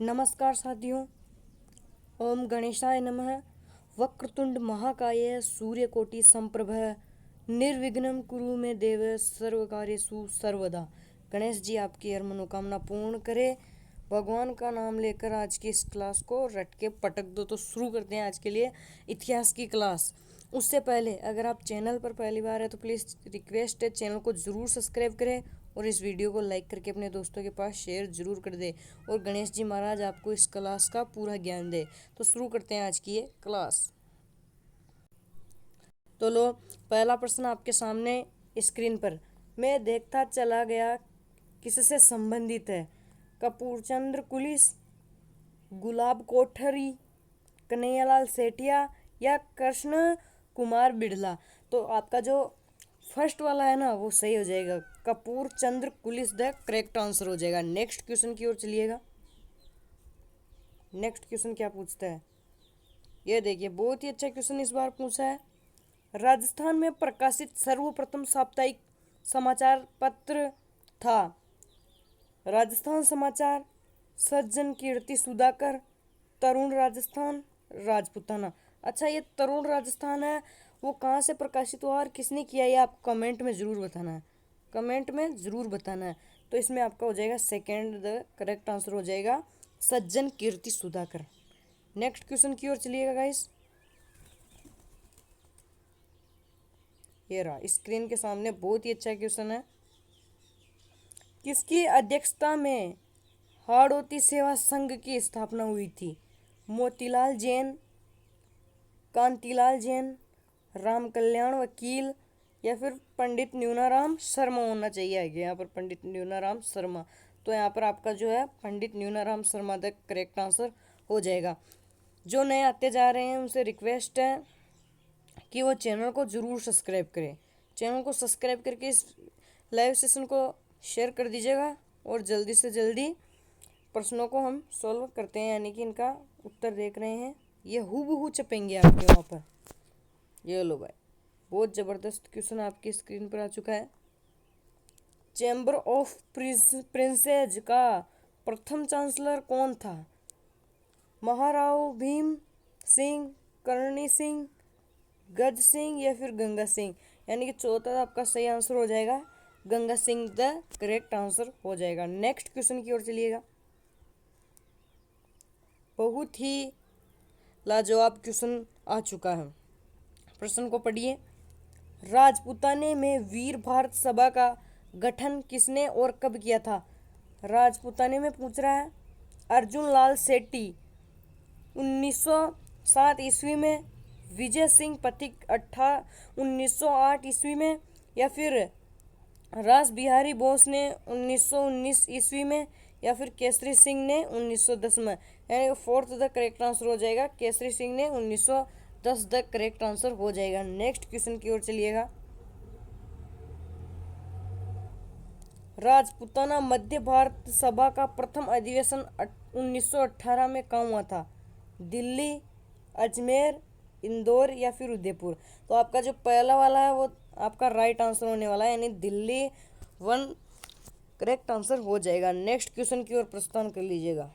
नमस्कार साथियों। ओम गणेशाय नमः। वक्रतुंड महाकाय सूर्यकोटि संप्रभ निर्विघ्नं कुरु मे देव सर्वकार्येषु सर्वदा। गणेश जी आपकी हर मनोकामना पूर्ण करे। भगवान का नाम लेकर आज की इस क्लास को रट के पटक दो। तो शुरू करते हैं आज के लिए इतिहास की क्लास। उससे पहले अगर आप चैनल पर पहली बार है तो प्लीज़ रिक्वेस्ट है, चैनल को ज़रूर सब्सक्राइब करें और इस वीडियो को लाइक करके अपने दोस्तों के पास शेयर जरूर कर दे। और गणेश जी महाराज आपको इस क्लास का पूरा ज्ञान दे। तो शुरू करते हैं आज की ये क्लास। तो लो, पहला प्रश्न आपके सामने स्क्रीन पर। मैं देखता चला गया किससे संबंधित है? कपूरचंद्र कुलिस, गुलाब कोठरी, कन्हैयालाल सेठिया या कृष्ण कुमार बिड़ला। तो आपका जो फर्स्ट वाला है ना वो सही हो जाएगा। कपूर चंद्र कुलिस द करेक्ट आंसर हो जाएगा। नेक्स्ट क्वेश्चन की ओर चलिएगा। नेक्स्ट क्वेश्चन क्या पूछता है, ये देखिए, बहुत ही अच्छा क्वेश्चन इस बार पूछा है। राजस्थान में प्रकाशित सर्वप्रथम साप्ताहिक समाचार पत्र था? राजस्थान समाचार, सज्जन कीर्ति सुधाकर, तरुण राजस्थान, राजपूताना। अच्छा, ये तरुण राजस्थान है, वो कहाँ से प्रकाशित हुआ और किसने किया, ये आप कमेंट में ज़रूर बताना है। कमेंट में ज़रूर बताना है। तो इसमें आपका हो जाएगा सेकेंड, द करेक्ट आंसर हो जाएगा सज्जन कीर्ति सुधाकर। नेक्स्ट क्वेश्चन की ओर चलिएगा गाइस। ये रहा स्क्रीन के सामने, बहुत ही अच्छा क्वेश्चन है। किसकी अध्यक्षता में हाड़ौती सेवा संघ की स्थापना हुई थी? मोतीलाल जैन, कांतिलाल जैन, राम कल्याण वकील या फिर पंडित न्यूनाराम शर्मा होना चाहिए आगे यहाँ पर, पंडित न्यूनाराम शर्मा। तो यहाँ पर आपका जो है पंडित न्यूनाराम शर्मा द करेक्ट आंसर हो जाएगा। जो नए आते जा रहे हैं उनसे रिक्वेस्ट है कि वो चैनल को ज़रूर सब्सक्राइब करें। चैनल को सब्सक्राइब करके इस लाइव सेशन को शेयर कर दीजिएगा और जल्दी से जल्दी प्रश्नों को हम सॉल्व करते हैं, यानी कि इनका उत्तर देख रहे हैं, ये हूबहू छपेंगे आपके वहाँ पर। ये लो भाई, बहुत ज़बरदस्त क्वेश्चन आपकी स्क्रीन पर आ चुका है। चैम्बर ऑफ प्रिंसेज का प्रथम चांसलर कौन था? महाराव भीम सिंह, करणी सिंह, गज सिंह या फिर गंगा सिंह। यानी कि चौथा आपका सही आंसर हो जाएगा Ganga Singh the correct answer हो जाएगा। नेक्स्ट क्वेश्चन की ओर चलिएगा। बहुत ही लाजवाब क्वेश्चन आ चुका है। प्रश्न को पढ़िए। राजपूताने में वीर भारत सभा का गठन किसने और कब किया था? राजपूताने में पूछ रहा है। अर्जुन लाल सेठी 1907 ईस्वी में, विजय सिंह पथिक 1908 ईस्वी में या फिर रास बिहारी बोस ने 1919 ईस्वी में या फिर केसरी सिंह ने 1910 में। यानी फोर्थ द करेक्ट आंसर हो जाएगा केसरी सिंह ने 1910 द करेक्ट आंसर हो जाएगा। नेक्स्ट क्वेश्चन की ओर चलिएगा। राजपूताना मध्य भारत सभा का प्रथम अधिवेशन 1918 में कहाँ हुआ था? दिल्ली, अजमेर, इंदौर या फिर उदयपुर। तो आपका जो पहला वाला है वो आपका राइट आंसर होने वाला है, यानी दिल्ली वन करेक्ट आंसर हो जाएगा। नेक्स्ट क्वेश्चन की ओर प्रस्थान कर लीजिएगा।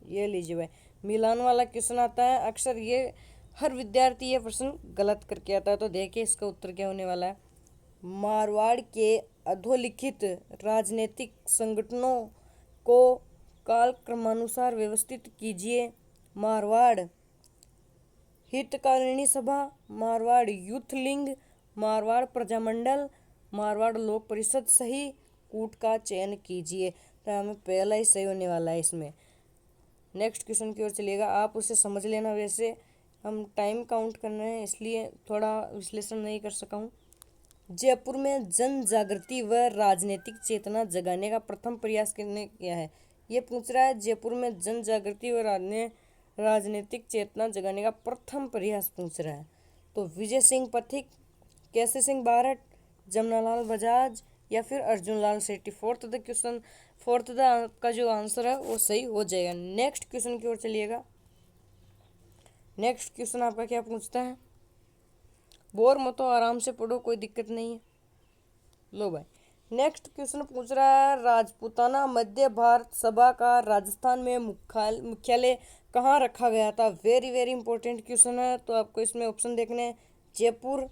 ये लीजिए भाई, मिलान वाला क्वेश्चन आता है अक्सर, ये हर विद्यार्थी ये प्रश्न गलत करके आता है। तो देखिए इसका उत्तर क्या होने वाला है। मारवाड़ के अधोलिखित राजनीतिक संगठनों को कालक्रमानुसार व्यवस्थित कीजिए। मारवाड़ हितकारिणी सभा, मारवाड़ यूथ लिंग, मारवाड़ प्रजामंडल, मारवाड़ लोक परिषद। सही कूट का चयन कीजिए। तो हमें पहला ही सही होने वाला है इसमें। नेक्स्ट क्वेश्चन की ओर चलिएगा। आप उसे समझ लेना, वैसे हम टाइम काउंट कर रहे हैं इसलिए थोड़ा विश्लेषण नहीं कर सका हूँ। जयपुर में जन जागृति व राजनीतिक चेतना जगाने का प्रथम प्रयास किसने किया है? ये पूछ रहा है जयपुर में जन जागृति व राजनीतिक चेतना जगाने का प्रथम प्रयास पूछ रहा है। तो विजय सिंह पथिक, केसरी सिंह बारठ, जमनालाल बजाज या फिर अर्जुन लाल सेठी। फोर्थ द का जो आंसर है वो सही हो जाएगा। नेक्स्ट क्वेश्चन की ओर चलिएगा। नेक्स्ट क्वेश्चन आपका क्या पूछता है? बोर मत हो, आराम से पढ़ो, कोई दिक्कत नहीं है। लो भाई, नेक्स्ट क्वेश्चन पूछ रहा है, राजपूताना मध्य भारत सभा का राजस्थान में मुख्यालय कहाँ रखा गया था। वेरी वेरी इंपॉर्टेंट क्वेश्चन है। तो आपको इसमें ऑप्शन देखने हैं, जयपुर,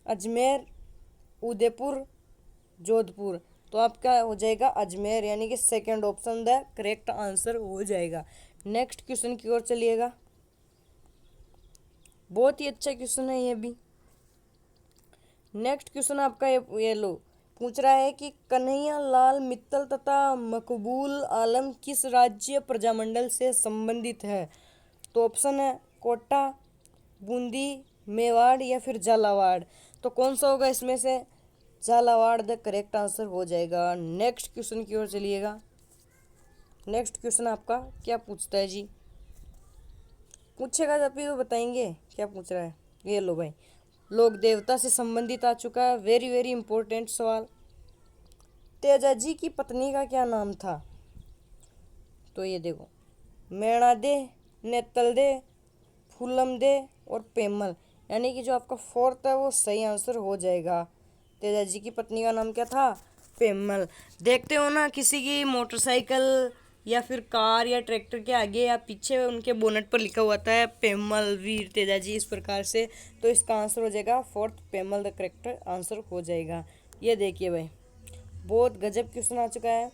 अजमेर, उदयपुर, जोधपुर। तो आपका हो जाएगा अजमेर, यानी कि second option the correct answer हो जाएगा। नेक्स्ट क्वेश्चन की ओर चलिएगा। बहुत ही अच्छा क्वेश्चन है ये भी। नेक्स्ट क्वेश्चन आपका ये लो, पूछ रहा है कि कन्हैया लाल मित्तल तथा मकबूल आलम किस राज्य प्रजामंडल से संबंधित है। तो ऑप्शन है कोटा, बूंदी, मेवाड़ या फिर झालावाड़। तो कौन सा होगा इसमें से, झालावाड़ द करेक्ट आंसर हो जाएगा। नेक्स्ट क्वेश्चन की ओर चलिएगा। नेक्स्ट क्वेश्चन आपका क्या पूछता है जी, पूछेगा जब भी तो बताएंगे क्या पूछ रहा है। ये लो भाई, लोक देवता से संबंधित आ चुका है। वेरी वेरी इंपॉर्टेंट सवाल। तेजा जी की पत्नी का क्या नाम था। तो ये देखो, मैणा दे, नेतल दे, फूलम दे और पेमल, यानी कि जो आपका फोर्थ है वो सही आंसर हो जाएगा। तेजा जी की पत्नी का नाम क्या था, पेमल। देखते हो ना, किसी की मोटरसाइकिल या फिर कार या ट्रैक्टर के आगे या पीछे उनके बोनट पर लिखा हुआ था पेमल वीर तेजा जी, इस प्रकार से। तो इसका आंसर हो जाएगा fourth, Pemal the correct answer हो जाएगा। ये देखिए भाई, बहुत गजब क्वेश्चन आ चुका है।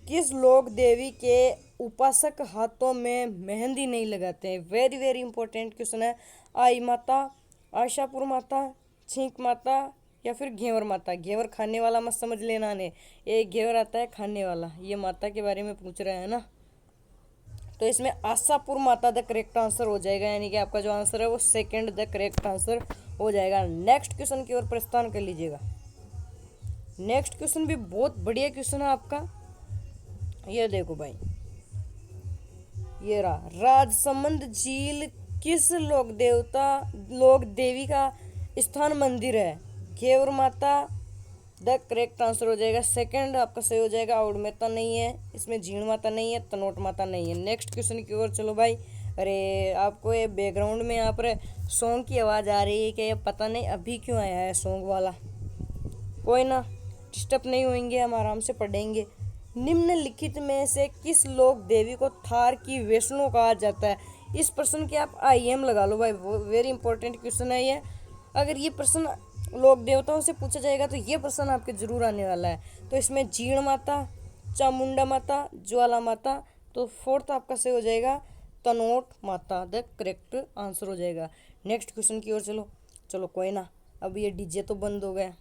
किस लोक देवी के उपासक हाथों में मेहंदी नहीं लगाते हैं। वेरी वेरी इंपॉर्टेंट क्वेश्चन है। आई माता, आशापुर माता, छींक माता या फिर घेवर माता। घेवर खाने वाला मत समझ लेना ने, एक घेवर आता है खाने वाला, ये माता के बारे में पूछ रहे हैं ना। तो इसमें आशापुर माता द करेक्ट आंसर हो जाएगा, यानी कि आपका जो आंसर है वो सेकंड द करेक्ट आंसर हो जाएगा। नेक्स्ट क्वेश्चन की ओर प्रस्थान कर लीजिएगा। नेक्स्ट क्वेश्चन भी बहुत बढ़िया क्वेश्चन है आपका। ये देखो भाई, ये रहा, राजसमंद झील किस लोक देवी का स्थान मंदिर है। घेवर माता द करेक्ट आंसर हो जाएगा। सेकंड आपका सही हो जाएगा। और माता नहीं है इसमें, झीण माता नहीं है, तनोट माता नहीं है। नेक्स्ट क्वेश्चन की ओर चलो भाई। अरे आपको ये बैकग्राउंड में यहाँ पर सॉन्ग की आवाज़ आ रही है कि ये पता नहीं अभी क्यों आया है सॉन्ग वाला। कोई ना, डिस्टर्ब नहीं होंगे, हम आराम से पढ़ेंगे। निम्नलिखित में से किस लोक देवी को थार की वैष्णो कहा जाता है। इस प्रश्न के आप IM लगा लो भाई, वेरी इंपॉर्टेंट क्वेश्चन है ये। अगर ये प्रश्न लोक देवताओं से पूछा जाएगा तो ये प्रश्न आपके जरूर आने वाला है। तो इसमें जीण माता, चामुंडा माता, ज्वाला माता। तो फोर्थ आपका सही हो जाएगा, तनोट माता द करेक्ट आंसर हो जाएगा। नेक्स्ट क्वेश्चन की ओर चलो। चलो कोई ना, अब ये डीजे तो बंद हो गया।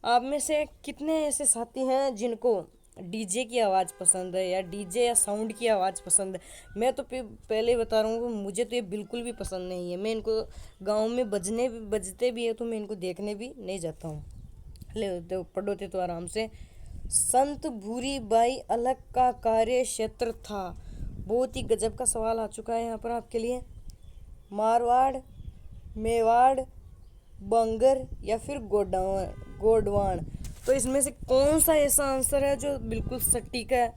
आप में से कितने ऐसे साथी हैं जिनको डीजे की आवाज़ पसंद है या डीजे या साउंड की आवाज़ पसंद है। मैं तो पहले ही बता रहा हूँ कि मुझे तो ये बिल्कुल भी पसंद नहीं है। मैं इनको गांव में बजते भी है तो मैं इनको देखने भी नहीं जाता हूँ। ले तो पढ़ोते तो आराम से। संत भूरी बाई अलग का कार्य क्षेत्र था। बहुत ही गजब का सवाल आ चुका है यहाँ पर आपके लिए। मारवाड़, मेवाड़, बंगर या फिर गोडवान। तो इसमें से कौन सा ऐसा आंसर है जो बिल्कुल सटीक है।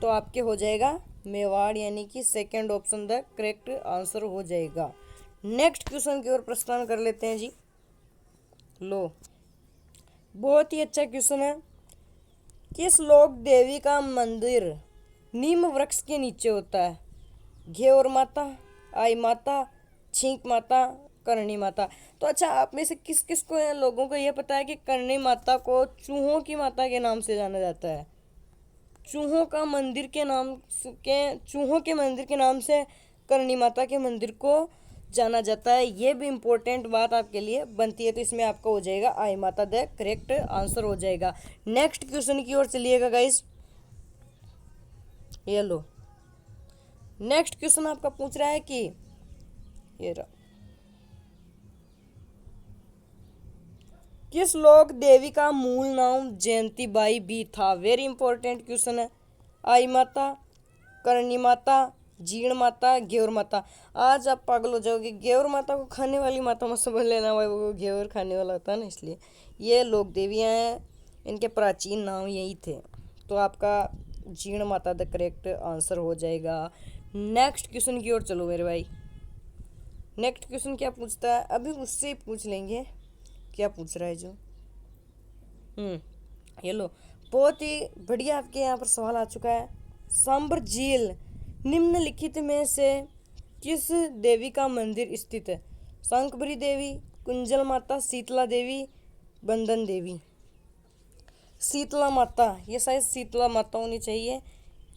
तो आपके हो जाएगा मेवाड़, यानी कि second option the correct answer हो जाएगा। नेक्स्ट क्वेश्चन की ओर प्रस्थान कर लेते हैं जी। लो, बहुत ही अच्छा क्वेश्चन है। किस लोक देवी का मंदिर नीम वृक्ष के नीचे होता है। घेवर माता, आई माता, छींक माता, करणी माता। तो अच्छा, आप में से किस किस को लोगों को ये पता है कि करणी माता को चूहों की माता के नाम से जाना जाता है। चूहों के मंदिर के नाम से करणी माता के मंदिर को जाना जाता है। ये भी इम्पोर्टेंट बात आपके लिए बनती है। तो इसमें आपका हो जाएगा आई माता द करेक्ट आंसर हो जाएगा। नेक्स्ट क्वेश्चन की ओर चलिएगा गाइस। ये लो, नेक्स्ट क्वेश्चन आपका पूछ रहा है कि ये रहा, किस लोक देवी का मूल नाम जयंती बाई भी था। वेरी इंपॉर्टेंट क्वेश्चन है। आई माता, करणी माता, जीण माता, घेवर माता। आज आप पागल हो जाओगे, घेवर माता को खाने वाली माता मत समझ लेना भाई, वो घेवर खाने वाला होता है ना, इसलिए ये लोक देवियाँ हैं, इनके प्राचीन नाम यही थे। तो आपका Jeen Mata the correct answer हो जाएगा। नेक्स्ट क्वेश्चन की ओर चलो मेरे भाई। नेक्स्ट क्वेश्चन क्या पूछता है, अभी उससे ही पूछ लेंगे क्या पूछ रहा है जो। ये लो, बहुत ही बढ़िया आपके यहाँ पर सवाल आ चुका है। सांबर झील निम्नलिखित में से किस देवी का मंदिर स्थित है? शंखभरी देवी, कुंजल माता, शीतला देवी, बंधन देवी। शीतला माता, ये शायद शीतला माता होनी चाहिए।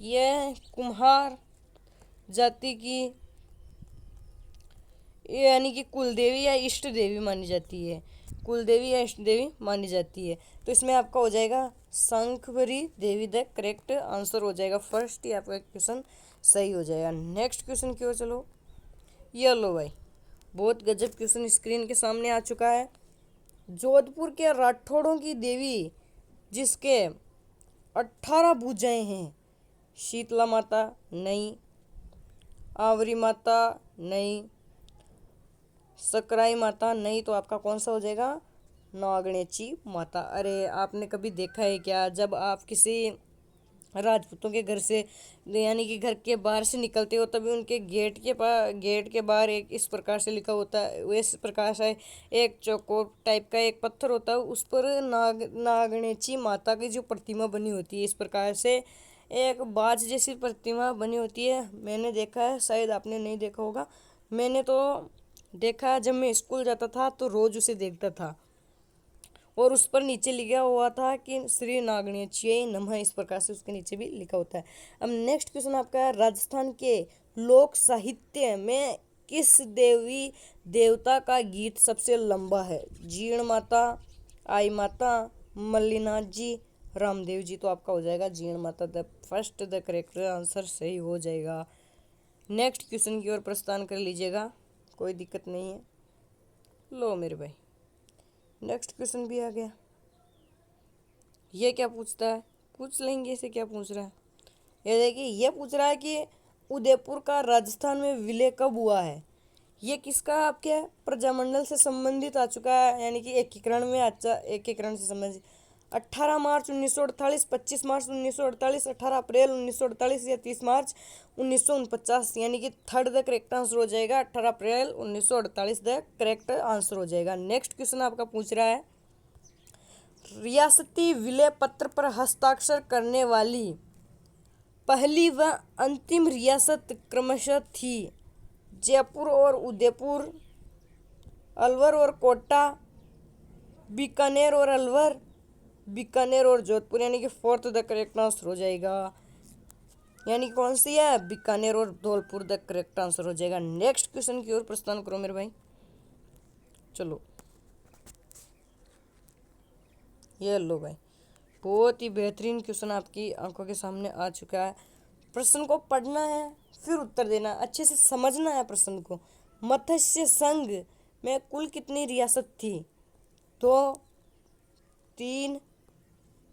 यह कुम्हार जाति की यानी कि कुल देवी या इष्ट देवी मानी जाती है। कुल देवी या इष्ट देवी मानी जाती है। तो इसमें आपका हो जाएगा शंखभरी देवी द करेक्ट आंसर हो जाएगा। फर्स्ट ही आपका क्वेश्चन सही हो जाएगा। नेक्स्ट क्वेश्चन की ओर चलो। ये लो भाई, बहुत गजब क्वेश्चन स्क्रीन के सामने आ चुका है। जोधपुर के राठौड़ों की देवी जिसके 18 भुजाएं हैं। शीतला माता नहीं, आवरी माता नहीं, सकराई माता नहीं, तो आपका कौन सा हो जाएगा? नागणेची माता। अरे आपने कभी देखा है क्या, जब आप किसी राजपूतों के घर से यानी कि घर के बाहर से निकलते हो तभी उनके गेट के बाहर एक इस प्रकार से लिखा होता है, इस प्रकार से एक चौकोर टाइप का एक पत्थर होता है, उस पर नागणेची माता की जो प्रतिमा बनी होती है, इस प्रकार से एक बाज जैसी प्रतिमा बनी होती है। मैंने देखा है, शायद आपने नहीं देखा होगा। मैंने तो देखा, जब मैं स्कूल जाता था तो रोज उसे देखता था और उस पर नीचे लिखा हुआ था कि श्री नागणेच्यै नमः, इस प्रकार से उसके नीचे भी लिखा होता है। अब नेक्स्ट क्वेश्चन आपका है, राजस्थान के लोक साहित्य में किस देवी देवता का गीत सबसे लंबा है? जीण माता, आई माता, मल्लीनाथ जी, रामदेव जी। तो आपका हो जाएगा Jeen Mata the first the correct answer सही हो जाएगा। नेक्स्ट क्वेश्चन की ओर प्रस्थान कर लीजिएगा, कोई दिक्कत नहीं है। लो मेरे भाई, नेक्स्ट क्वेश्चन भी आ गया। ये क्या पूछता है, पूछ लेंगे इसे क्या पूछ रहा है। ये देखिए, ये पूछ रहा है कि उदयपुर का राजस्थान में विलय कब हुआ है? ये किसका आपके प्रजामंडल से संबंधित आ चुका है, यानी कि एकीकरण में अच्छा एकीकरण से संबंधित। 18 मार्च 1948, 25 मार्च 1948, 18 अप्रैल 1948 या 30 मार्च 1949, यानी कि थर्ड द करेक्ट आंसर हो जाएगा। 18 अप्रैल 1948 द करेक्ट आंसर हो जाएगा। नेक्स्ट क्वेश्चन आपका पूछ रहा है, रियासती विलय पत्र पर हस्ताक्षर करने वाली पहली व अंतिम रियासत क्रमशः थी? जयपुर और उदयपुर, अलवर और कोटा, बीकानेर और अलवर, बीकानेर और जोधपुर, यानी कि फोर्थ द करेक्ट आंसर हो जाएगा। यानी कौन सी है? बीकानेर और धौलपुर द करेक्ट आंसर हो जाएगा। नेक्स्ट क्वेश्चन की ओर प्रस्थान करो मेरे भाई, चलो। ये लो भाई, बहुत ही बेहतरीन क्वेश्चन आपकी आंखों के सामने आ चुका है। प्रश्न को पढ़ना है, फिर उत्तर देना, अच्छे से समझना है प्रश्न को। मत्स्य संघ में कुल कितनी रियासत थी? 2, 3,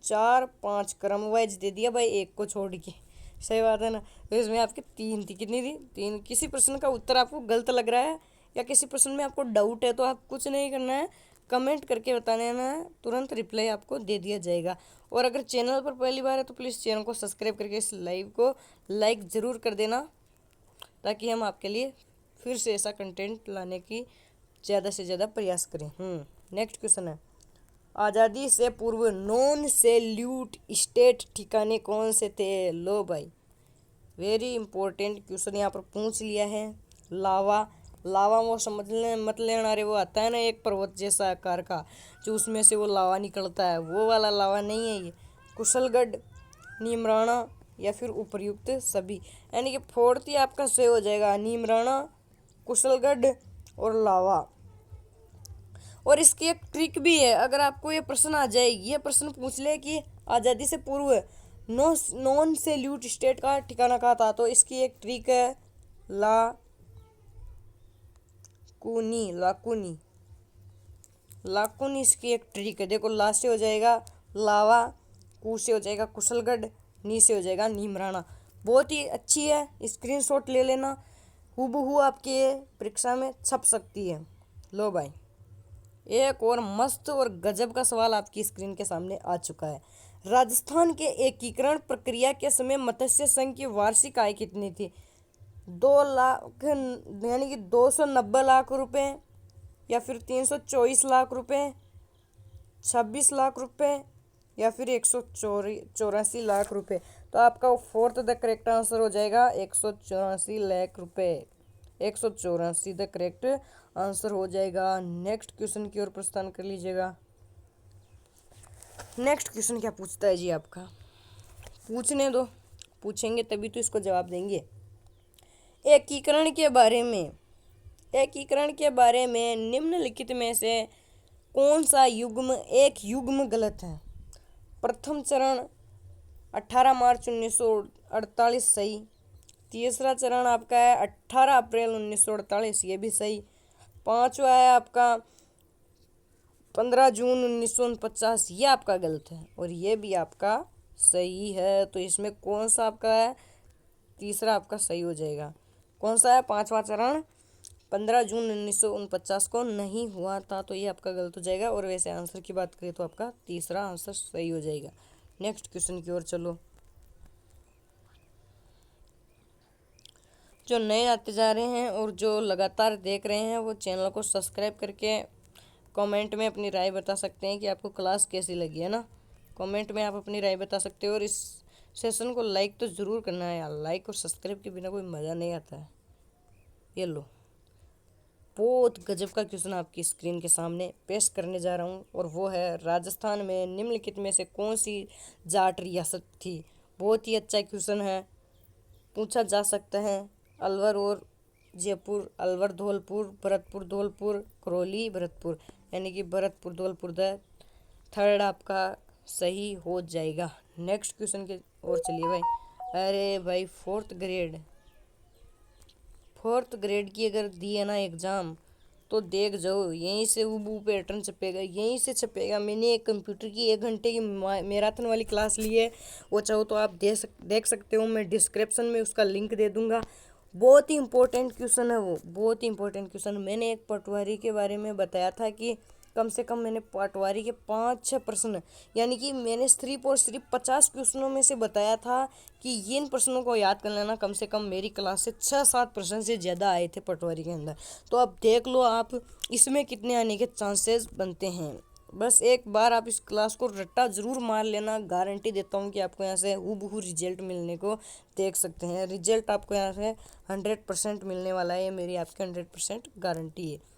4, 5, क्रम वाइज दे दिया भाई, एक को छोड़ के। सही बात है ना। तो इसमें आपकी 3 थी। कितनी थी? 3। किसी प्रश्न का उत्तर आपको गलत लग रहा है या किसी प्रश्न में आपको डाउट है तो आप कुछ नहीं करना है, कमेंट करके बताना है, तुरंत रिप्लाई आपको दे दिया जाएगा। और अगर चैनल पर पहली बार है तो प्लीज़ चैनल को सब्सक्राइब करके इस लाइव को लाइक ज़रूर कर देना, ताकि हम आपके लिए फिर से ऐसा कंटेंट लाने की ज़्यादा से ज़्यादा प्रयास करें। नेक्स्ट क्वेश्चन है, आज़ादी से पूर्व नॉन सैल्यूट स्टेट ठिकाने कौन से थे? लो भाई, वेरी इंपॉर्टेंट क्वेश्चन यहाँ पर पूछ लिया है। लावा, लावा वो समझ लें मत लेना, अरे वो आता है ना एक पर्वत जैसा आकार का, जो उसमें से वो लावा निकलता है, वो वाला लावा नहीं है ये। कुशलगढ़, नीमराणा या फिर उपर्युक्त सभी, यानी कि फोर्थ ही आपका सही हो जाएगा। नीमराणा, कुशलगढ़ और लावा। और इसकी एक ट्रिक भी है, अगर आपको ये प्रश्न आ जाए, ये प्रश्न पूछ ले कि आज़ादी से पूर्व नॉन सैल्यूट स्टेट का ठिकाना कहाँ था, तो इसकी एक ट्रिक है, लाकुनी। लाकुनी, लाकुनी इसकी एक ट्रिक है। देखो, ला से हो जाएगा लावा, कू से हो जाएगा कुशलगढ़, नी से हो जाएगा नीमराणा। बहुत ही अच्छी है, स्क्रीनशॉट ले लेना, हूबहू आपके परीक्षा में छप सकती है। लो भाई, एक और मस्त और गजब का सवाल आपकी स्क्रीन के सामने आ चुका है। राजस्थान के एकीकरण प्रक्रिया के समय मत्स्य संघ की वार्षिक आय कितनी थी? 2 लाख यानी कि 290 लाख रुपए, या फिर 324 लाख रुपए, 26 लाख रुपए, या फिर 184 लाख रुपए। तो आपका फोर्थ द करेक्ट आंसर हो जाएगा 184 लाख रुपए। 184 द करेक्ट आंसर हो जाएगा। नेक्स्ट क्वेश्चन की ओर प्रस्थान कर लीजिएगा। नेक्स्ट क्वेश्चन क्या पूछता है जी आपका, पूछने दो, पूछेंगे तभी तो इसको जवाब देंगे। एकीकरण के बारे में, एकीकरण के बारे में निम्नलिखित में से कौन सा एक युग्म गलत है। प्रथम चरण 18 मार्च 1948 सही। तीसरा चरण आपका है 18 अप्रैल 1948, ये भी सही। पांचवा है आपका 15 जून 1949, ये आपका गलत है और ये भी आपका सही है। तो इसमें कौन सा आपका है, तीसरा आपका सही हो जाएगा। कौन सा है, पांचवा चरण 15 जून 1949 को नहीं हुआ था, तो ये आपका गलत हो जाएगा। और वैसे आंसर की बात करें तो आपका तीसरा आंसर सही हो जाएगा। नेक्स्ट क्वेश्चन की ओर चलो। जो नए आते जा रहे हैं और जो लगातार देख रहे हैं वो चैनल को सब्सक्राइब करके कमेंट में अपनी राय बता सकते हैं कि आपको क्लास कैसी लगी है ना। कमेंट में आप अपनी राय बता सकते हो और इस सेशन को लाइक तो ज़रूर करना है यार। लाइक और सब्सक्राइब के बिना कोई मज़ा नहीं आता है। ये लो, बहुत गजब का क्वेश्चन आपकी स्क्रीन के सामने पेश करने जा रहा हूँ और वो है राजस्थान में निम्नलिखित में से कौन सी जाट रियासत थी। बहुत ही अच्छा क्वेश्चन है, पूछा जा सकता है। अलवर और जयपुर, अलवर धौलपुर, भरतपुर धौलपुर, करौली भरतपुर, यानी कि भरतपुर धौलपुर द थर्ड आपका सही हो जाएगा। नेक्स्ट क्वेश्चन के और चलिए भाई। अरे भाई फोर्थ ग्रेड की अगर दी है ना एग्ज़ाम तो देख जाओ, यहीं से वो पैटर्न छपेगा, यहीं से छपेगा। मैंने एक कंप्यूटर की 1 घंटे की मैराथन वाली क्लास ली है, वो चाहो तो आप देख सकते हो। मैं डिस्क्रिप्शन में उसका लिंक दे दूंगा। बहुत ही इंपॉर्टेंट क्वेश्चन है वो, बहुत ही इंपॉर्टेंट क्वेश्चन। मैंने एक पटवारी के बारे में बताया था कि कम से कम मैंने पटवारी के 5-6 प्रश्न, यानी कि मैंने सिर्फ और सिर्फ 50 क्वेश्चनों में से बताया था कि इन प्रश्नों को याद कर लेना। कम से कम मेरी क्लास से 6-7 प्रश्न से ज़्यादा आए थे पटवारी के अंदर। तो अब देख लो आप इसमें कितने आने के चांसेस बनते हैं। बस एक बार आप इस क्लास को रट्टा ज़रूर मार लेना, गारंटी देता हूँ कि आपको यहाँ से हूबहू रिजल्ट मिलने को देख सकते हैं। रिजल्ट आपको यहाँ से 100% मिलने वाला है, ये मेरी आपकी 100% गारंटी है।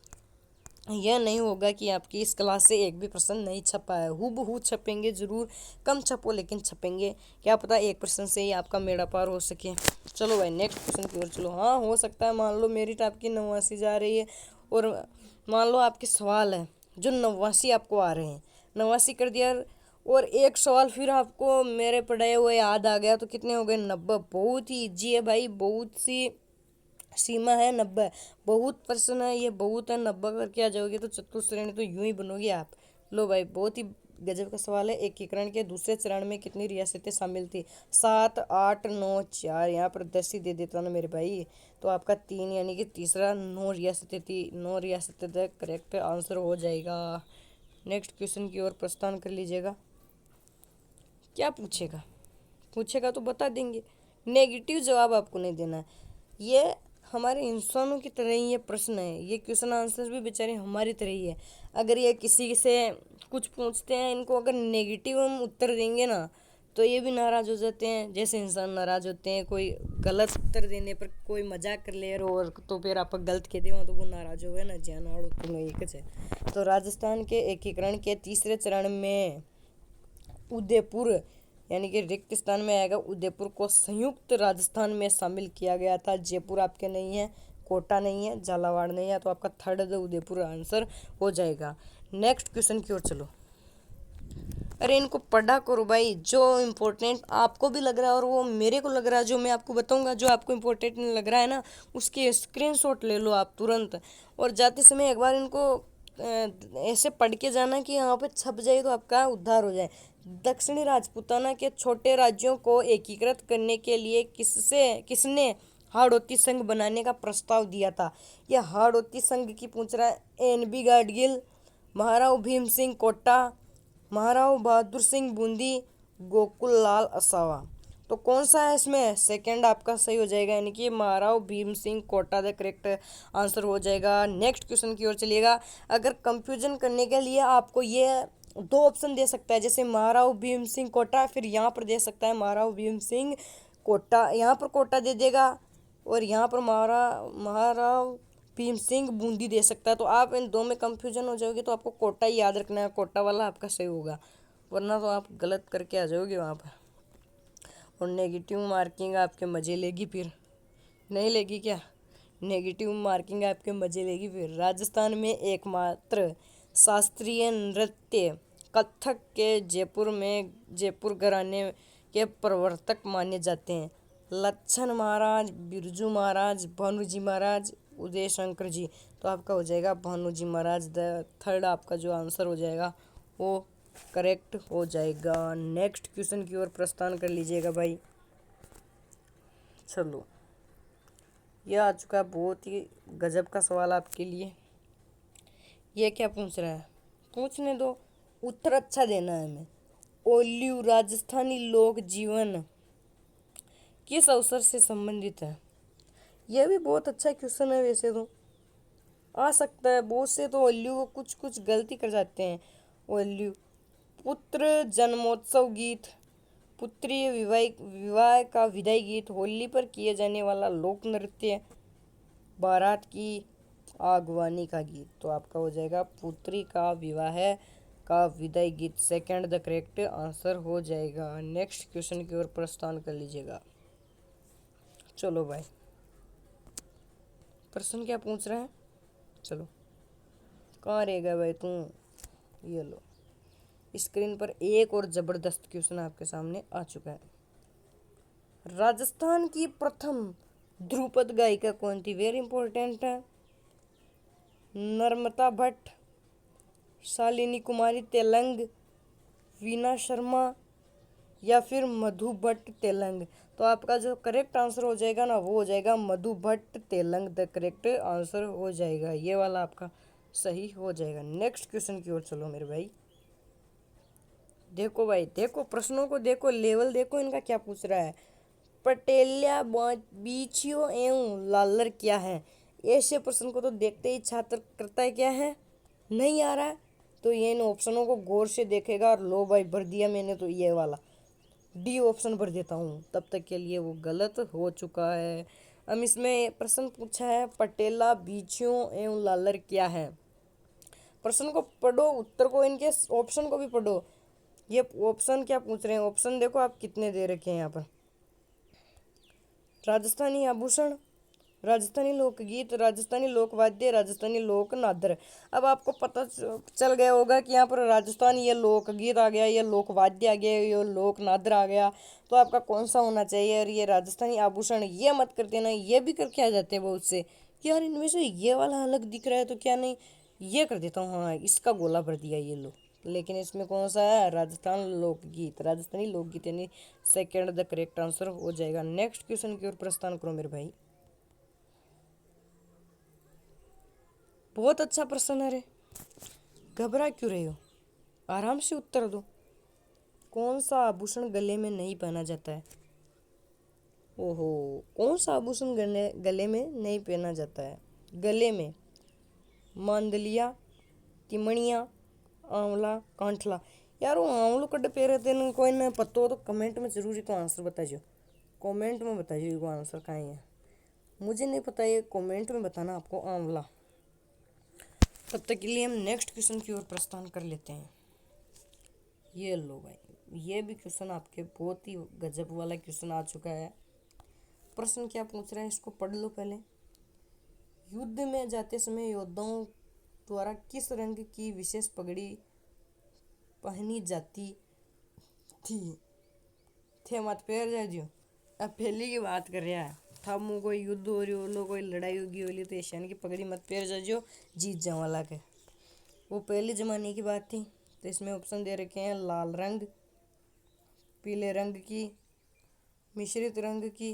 यह नहीं होगा कि आपकी इस क्लास से एक भी प्रश्न नहीं छपा है, हूबहू छपेंगे ज़रूर। कम छपो लेकिन छपेंगे, क्या पता एक प्रश्न से ही आपका मेड़ा पार हो सके। चलो भाई नेक्स्ट क्वेश्चन की ओर चलो। हाँ, हो सकता है मान लो मेरिट आपकी 89 जा रही है और मान लो आपके सवाल है जो 89 आपको आ रहे हैं, 89 कर दिया और एक सवाल फिर आपको मेरे पढ़ाए हुए याद आ गया तो कितने हो गए, 90। बहुत ही ईजी है भाई, बहुत सी सीमा है 90, बहुत प्रश्न है ये, बहुत है। 90 करके आ जाओगे तो चतुश्रेणी तो यूं ही बनोगे आप। लो भाई, बहुत ही गजब का सवाल है। एकीकरण के दूसरे चरण में कितनी रियासतें शामिल थी, 7, 8, 9, 4। यहाँ पर 10 ही दे देता ना मेरे भाई, तो आपका 3 यानी कि तीसरा 9 रियासतें थी। 9 रियासतें तक करेक्ट आंसर हो जाएगा। नेक्स्ट क्वेश्चन की ओर प्रस्थान कर लीजिएगा। क्या पूछेगा, पूछेगा तो बता देंगे, नेगेटिव जवाब आपको नहीं देना है। ये हमारे इंसानों की तरह ही ये प्रश्न है, ये क्वेश्चन आंसर भी बेचारे हमारी तरह ही है। अगर ये किसी से कुछ पूछते हैं, इनको अगर नेगेटिव हम उत्तर देंगे ना तो ये भी नाराज़ हो जाते हैं। जैसे इंसान नाराज़ होते हैं कोई गलत उत्तर देने पर, कोई मजाक कर ले और तो फिर आप गलत कह दे तो वो नाराज़ हो गए ना, जान आड़ो तुम एक है। तो राजस्थान के एकीकरण के तीसरे चरण में उदयपुर यानी कि रिक्त स्थान में आएगा, उदयपुर को संयुक्त राजस्थान में शामिल किया गया था। जयपुर आपके नहीं है, कोटा नहीं है, झालावाड़ नहीं है, तो आपका थर्ड उदयपुर आंसर हो जाएगा। नेक्स्ट क्वेश्चन की ओर चलो। अरे इनको पढ़ा करो भाई, जो इम्पोर्टेंट आपको भी लग रहा है और वो मेरे को लग रहा है, जो मैं आपको बताऊंगा जो आपको इम्पोर्टेंट लग रहा है ना, उसके स्क्रीनशॉट ले लो आप तुरंत। और जाते समय एक बार इनको ऐसे पढ़ के जाना कि यहाँ पे छप जाए तो आपका उद्धार हो जाए। दक्षिणी राजपूताना के छोटे राज्यों को एकीकृत करने के लिए किसने हाड़ौती संघ बनाने का प्रस्ताव दिया था। यह हाड़ौती संघ की पूछ रहा है। NB गाडगिल, महाराव भीम सिंह कोटा, महाराव बहादुर सिंह बूंदी, गोकुल लाल असावा। तो कौन सा है इसमें, सेकंड आपका सही हो जाएगा, यानी कि Maharao Bhim Singh Kota the correct answer हो जाएगा। नेक्स्ट क्वेश्चन की ओर चलिएगा। अगर कंफ्यूजन करने के लिए आपको ये दो ऑप्शन दे सकता है, जैसे महाराव भीम सिंह कोटा, फिर यहाँ पर दे सकता है महाराव भीम सिंह कोटा, यहाँ पर कोटा दे देगा, और यहाँ पर महाराव भीम सिंह बूंदी दे सकता है। तो आप इन दो में कंफ्यूजन हो जाओगे, तो आपको कोटा ही याद रखना है, कोटा वाला आपका सही होगा, वरना तो आप गलत करके आ जाओगे वहाँ पर। और नेगेटिव मार्किंग आपके मजे लेगी, फिर नहीं लेगी क्या? नेगेटिव मार्किंग आपके मजे लेगी फिर। राजस्थान में एकमात्र शास्त्रीय नृत्य कथक के जयपुर घराने के प्रवर्तक माने जाते हैं। लच्छन महाराज, बिरजू महाराज, भानुजी महाराज, उदय शंकर जी। तो आपका हो जाएगा भानुजी महाराज, द थर्ड आपका जो आंसर हो जाएगा वो करेक्ट हो जाएगा। नेक्स्ट क्वेश्चन की ओर प्रस्थान कर लीजिएगा भाई। चलो, यह आ चुका है बहुत ही गजब का सवाल आपके लिए। ये क्या पूछ रहा है? पूछने दो, उत्तर अच्छा देना है हमें। ओल्यू राजस्थानी लोक जीवन किस अवसर से संबंधित है? यह भी बहुत अच्छा क्वेश्चन है, वैसे तो आ सकता है। बहुत से तो ओल्यू को कुछ कुछ गलती कर जाते हैं। ओल्यू पुत्र जन्मोत्सव गीत, पुत्रीय विवाह का विदाई गीत, होली पर किए जाने वाला लोक नृत्य, बारात की आगवानी का गीत। तो आपका हो जाएगा पुत्री का विवाह का विदाई गीत, सेकंड द करेक्ट आंसर हो जाएगा। नेक्स्ट क्वेश्चन की ओर प्रस्थान कर लीजिएगा। चलो भाई, प्रश्न क्या पूछ रहे हैं? चलो, कहाँ रहेगा भाई तू? ये लो, स्क्रीन पर एक और जबरदस्त क्वेश्चन आपके सामने आ चुका है। राजस्थान की प्रथम ध्रुपद गायिका कौन थी? वेरी इंपॉर्टेंट है। नर्मदा भट्ट, शालिनी कुमारी तेलंग, वीना शर्मा, या फिर मधु भट्ट तेलंग। तो आपका जो करेक्ट आंसर हो जाएगा ना, वो हो जाएगा Madhu Bhatt Telang, the correct answer हो जाएगा। ये वाला आपका सही हो जाएगा। नेक्स्ट क्वेश्चन की ओर चलो मेरे भाई। देखो भाई, देखो प्रश्नों को, देखो लेवल, देखो इनका क्या पूछ रहा है। पटेलिया बीछियो एवं लालर क्या है? ऐसे प्रश्न को तो देखते ही छात्र करता है क्या है, नहीं आ रहा है, तो ये इन ऑप्शनों को गौर से देखेगा। और लो भाई, भर दिया मैंने तो ये वाला डी ऑप्शन भर देता हूँ, तब तक के लिए वो गलत हो चुका है। अब इसमें प्रश्न पूछा है पटेला बीछियो एवं लालर क्या है। प्रश्न को पढ़ो, उत्तर को, इनके ऑप्शन को भी पढ़ो। ये ऑप्शन क्या पूछ रहे हैं? ऑप्शन देखो आप कितने दे रखे हैं यहाँ पर। राजस्थानी आभूषण, राजस्थानी लोकगीत, राजस्थानी लोकवाद्य, राजस्थानी लोक नादर। अब आपको पता चल गया होगा कि यहाँ पर राजस्थान, ये लोकगीत आ गया, ये लोकवाद्य आ गया, ये लोक नादर आ गया, तो आपका कौन सा होना चाहिए? और ये राजस्थानी आभूषण, ये मत कर देना, ये भी करके आ जाते हैं बहुत से कि यार इनमें से ये वाला अलग दिख रहा है तो क्या नहीं, ये कर देता हूँ, हाँ इसका गोला भर दिया ये लो। लेकिन इसमें कौन सा है? राजस्थान लोकगीत, राजस्थानी लोकगीत, यानी सेकेंड द करेक्ट आंसर हो जाएगा। नेक्स्ट क्वेश्चन की ओर प्रस्थान करो मेरे भाई। बहुत अच्छा प्रश्न है रे, घबरा क्यों रहे हो? आराम से उत्तर दो। कौन सा आभूषण गले में नहीं पहना जाता है? ओहो, कौन सा आभूषण गले में नहीं पहना जाता है? गले में मांदलिया, तिमणिया, आंवला, कांठला। यार वो आंवलो कड्ड पेरे तेन कोई न पत्तो तो कमेंट में जरूर ही तो आंसर बताइए। कमेंट में बताइए वो आंसर कहाँ है, मुझे नहीं पता, ये कमेंट में बताना आपको आंवला। तब तक के लिए हम नेक्स्ट क्वेश्चन की ओर प्रस्थान कर लेते हैं। ये लो भाई, ये भी क्वेश्चन आपके बहुत ही गजब वाला क्वेश्चन आ चुका है। प्रश्न क्या पूछ रहा है इसको पढ़ लो पहले। युद्ध में जाते समय योद्धाओं द्वारा किस रंग की विशेष पगड़ी पहनी जाती थी? थे मत पैर जा दियो, अब पहले की बात कर रहा है, था मुँह कोई युद्ध हो रही हो लो, कोई लड़ाई होगी होली, तो एशियन की पगड़ी मत पैर जा जो, जीत जाओ वाला के। वो पहले ज़माने की बात थी। तो इसमें ऑप्शन दे रखे हैं लाल रंग, पीले रंग की, मिश्रित रंग की,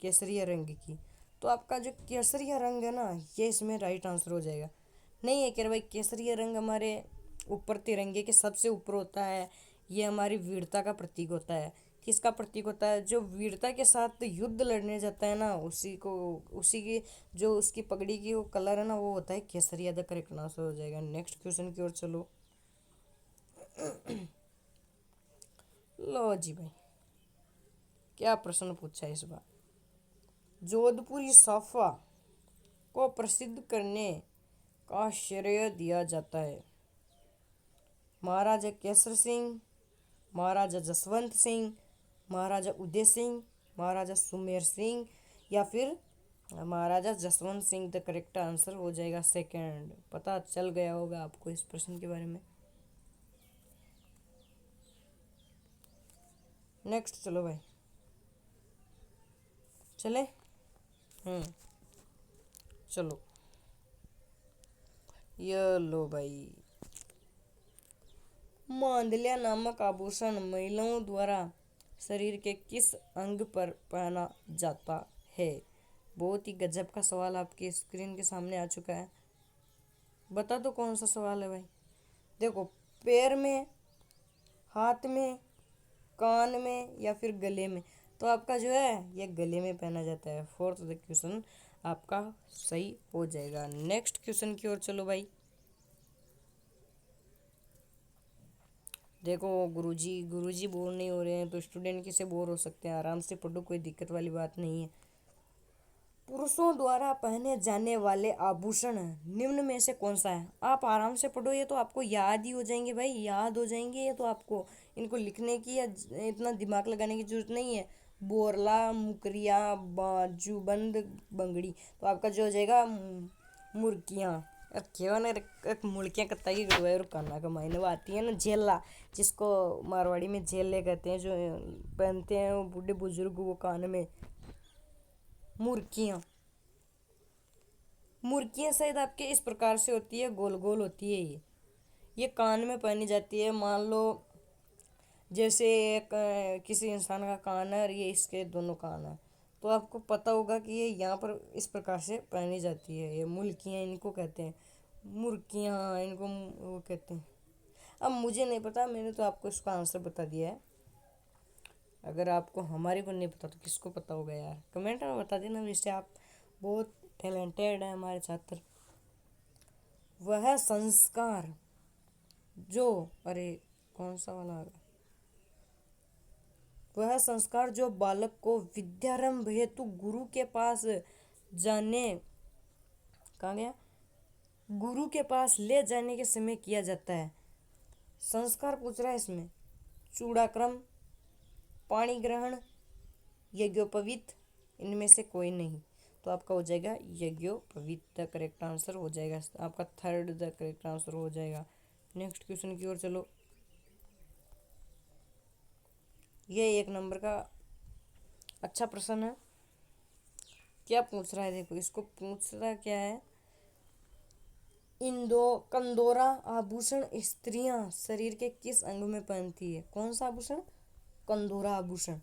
केसरिया रंग की। तो आपका जो केसरिया रंग है ना, ये इसमें राइट आंसर हो जाएगा। नहीं है क्या भाई? केसरिया रंग हमारे ऊपर तिरंगे के सबसे ऊपर होता है, ये हमारी वीरता का प्रतीक होता है। किसका प्रतीक होता है? जो वीरता के साथ युद्ध लड़ने जाता है ना, उसी को, उसी की जो उसकी पगड़ी की वो कलर है ना, वो होता है केसरिया। द करेक्ट आंसर हो जाएगा। नेक्स्ट क्वेश्चन की ओर चलो। लो जी भाई, क्या प्रश्न पूछा है इस बार। जोधपुरी साफा को प्रसिद्ध करने का श्रेय दिया जाता है महाराजा केसर सिंह, महाराजा जसवंत सिंह, महाराजा उदय सिंह, महाराजा सुमेर सिंह, या फिर Maharaja Jaswant Singh. The correct answer हो जाएगा सेकंड। पता चल गया होगा आपको इस प्रश्न के बारे में। नेक्स्ट चलो भाई, चले। चलो, ये लो भाई। मांदलिया नामक आभूषण महिलाओं द्वारा शरीर के किस अंग पर पहना जाता है? बहुत ही गजब का सवाल आपकी स्क्रीन के सामने आ चुका है। बता दो कौन सा सवाल है भाई। देखो, पैर में, हाथ में, कान में, या फिर गले में। तो आपका जो है ये गले में पहना जाता है। फोर्थ द क्वेश्चन आपका सही हो जाएगा। नेक्स्ट क्वेश्चन की ओर चलो भाई। देखो गुरुजी बोर नहीं हो रहे हैं तो स्टूडेंट किसे बोर हो सकते हैं। आराम से पढ़ो, कोई दिक्कत वाली बात नहीं है। पुरुषों द्वारा पहने जाने वाले आभूषण निम्न में से कौन सा है? आप आराम से पढ़ो, ये तो आपको याद ही हो जाएंगे भाई, याद हो जाएंगे ये तो आपको। इनको लिखने की या इतना दिमाग लगाने की जरूरत नहीं है। बोरला, मुकरिया, बाजूबंद, बंगड़ी। तो आपका जो हो जाएगा मुर्गियाँ। केवल एक मुर्गियाँ कत्ता की गड़ुआ और काना का मायने वो आती है ना झेला, जिसको मारवाड़ी में झेले कहते हैं, जो पहनते हैं वो बूढ़े बुजुर्ग वो कान में। मुर्गियाँ, मुर्गियाँ शायद आपके इस प्रकार से होती है, गोल गोल होती है। ये कान में पहनी जाती है। मान लो जैसे एक किसी इंसान का कान है और ये इसके दोनों कान है, तो आपको पता होगा कि ये यहाँ पर इस प्रकार से पहनी जाती है। ये मुल्कियाँ इनको कहते हैं, मुर्गियाँ इनको वो कहते हैं। अब मुझे नहीं पता, मैंने तो आपको इसका आंसर बता दिया है। अगर आपको हमारे को नहीं पता तो किसको पता होगा यार? कमेंट में बता देना। वैसे आप बहुत टैलेंटेड है हमारे छात्र। वह संस्कार जो, अरे कौन सा वाला आ गया? वह संस्कार जो बालक को विद्यारंभ हेतु गुरु के पास जाने, कहाँ गया, गुरु के पास ले जाने के समय किया जाता है। संस्कार पूछ रहा है इसमें। चूड़ाक्रम, पाणी ग्रहण, यज्ञोपवीत, इनमें से कोई नहीं। तो आपका हो जाएगा यज्ञोपवीत। द करेक्ट आंसर हो जाएगा आपका थर्ड, द करेक्ट आंसर हो जाएगा। नेक्स्ट क्वेश्चन की ओर चलो। ये एक नंबर का अच्छा प्रश्न है। क्या पूछ रहा है? देखो इसको पूछ रहा क्या है। कंदोरा आभूषण स्त्रियां शरीर के किस अंग में पहनती है? कौन सा आभूषण? कंदोरा आभूषण।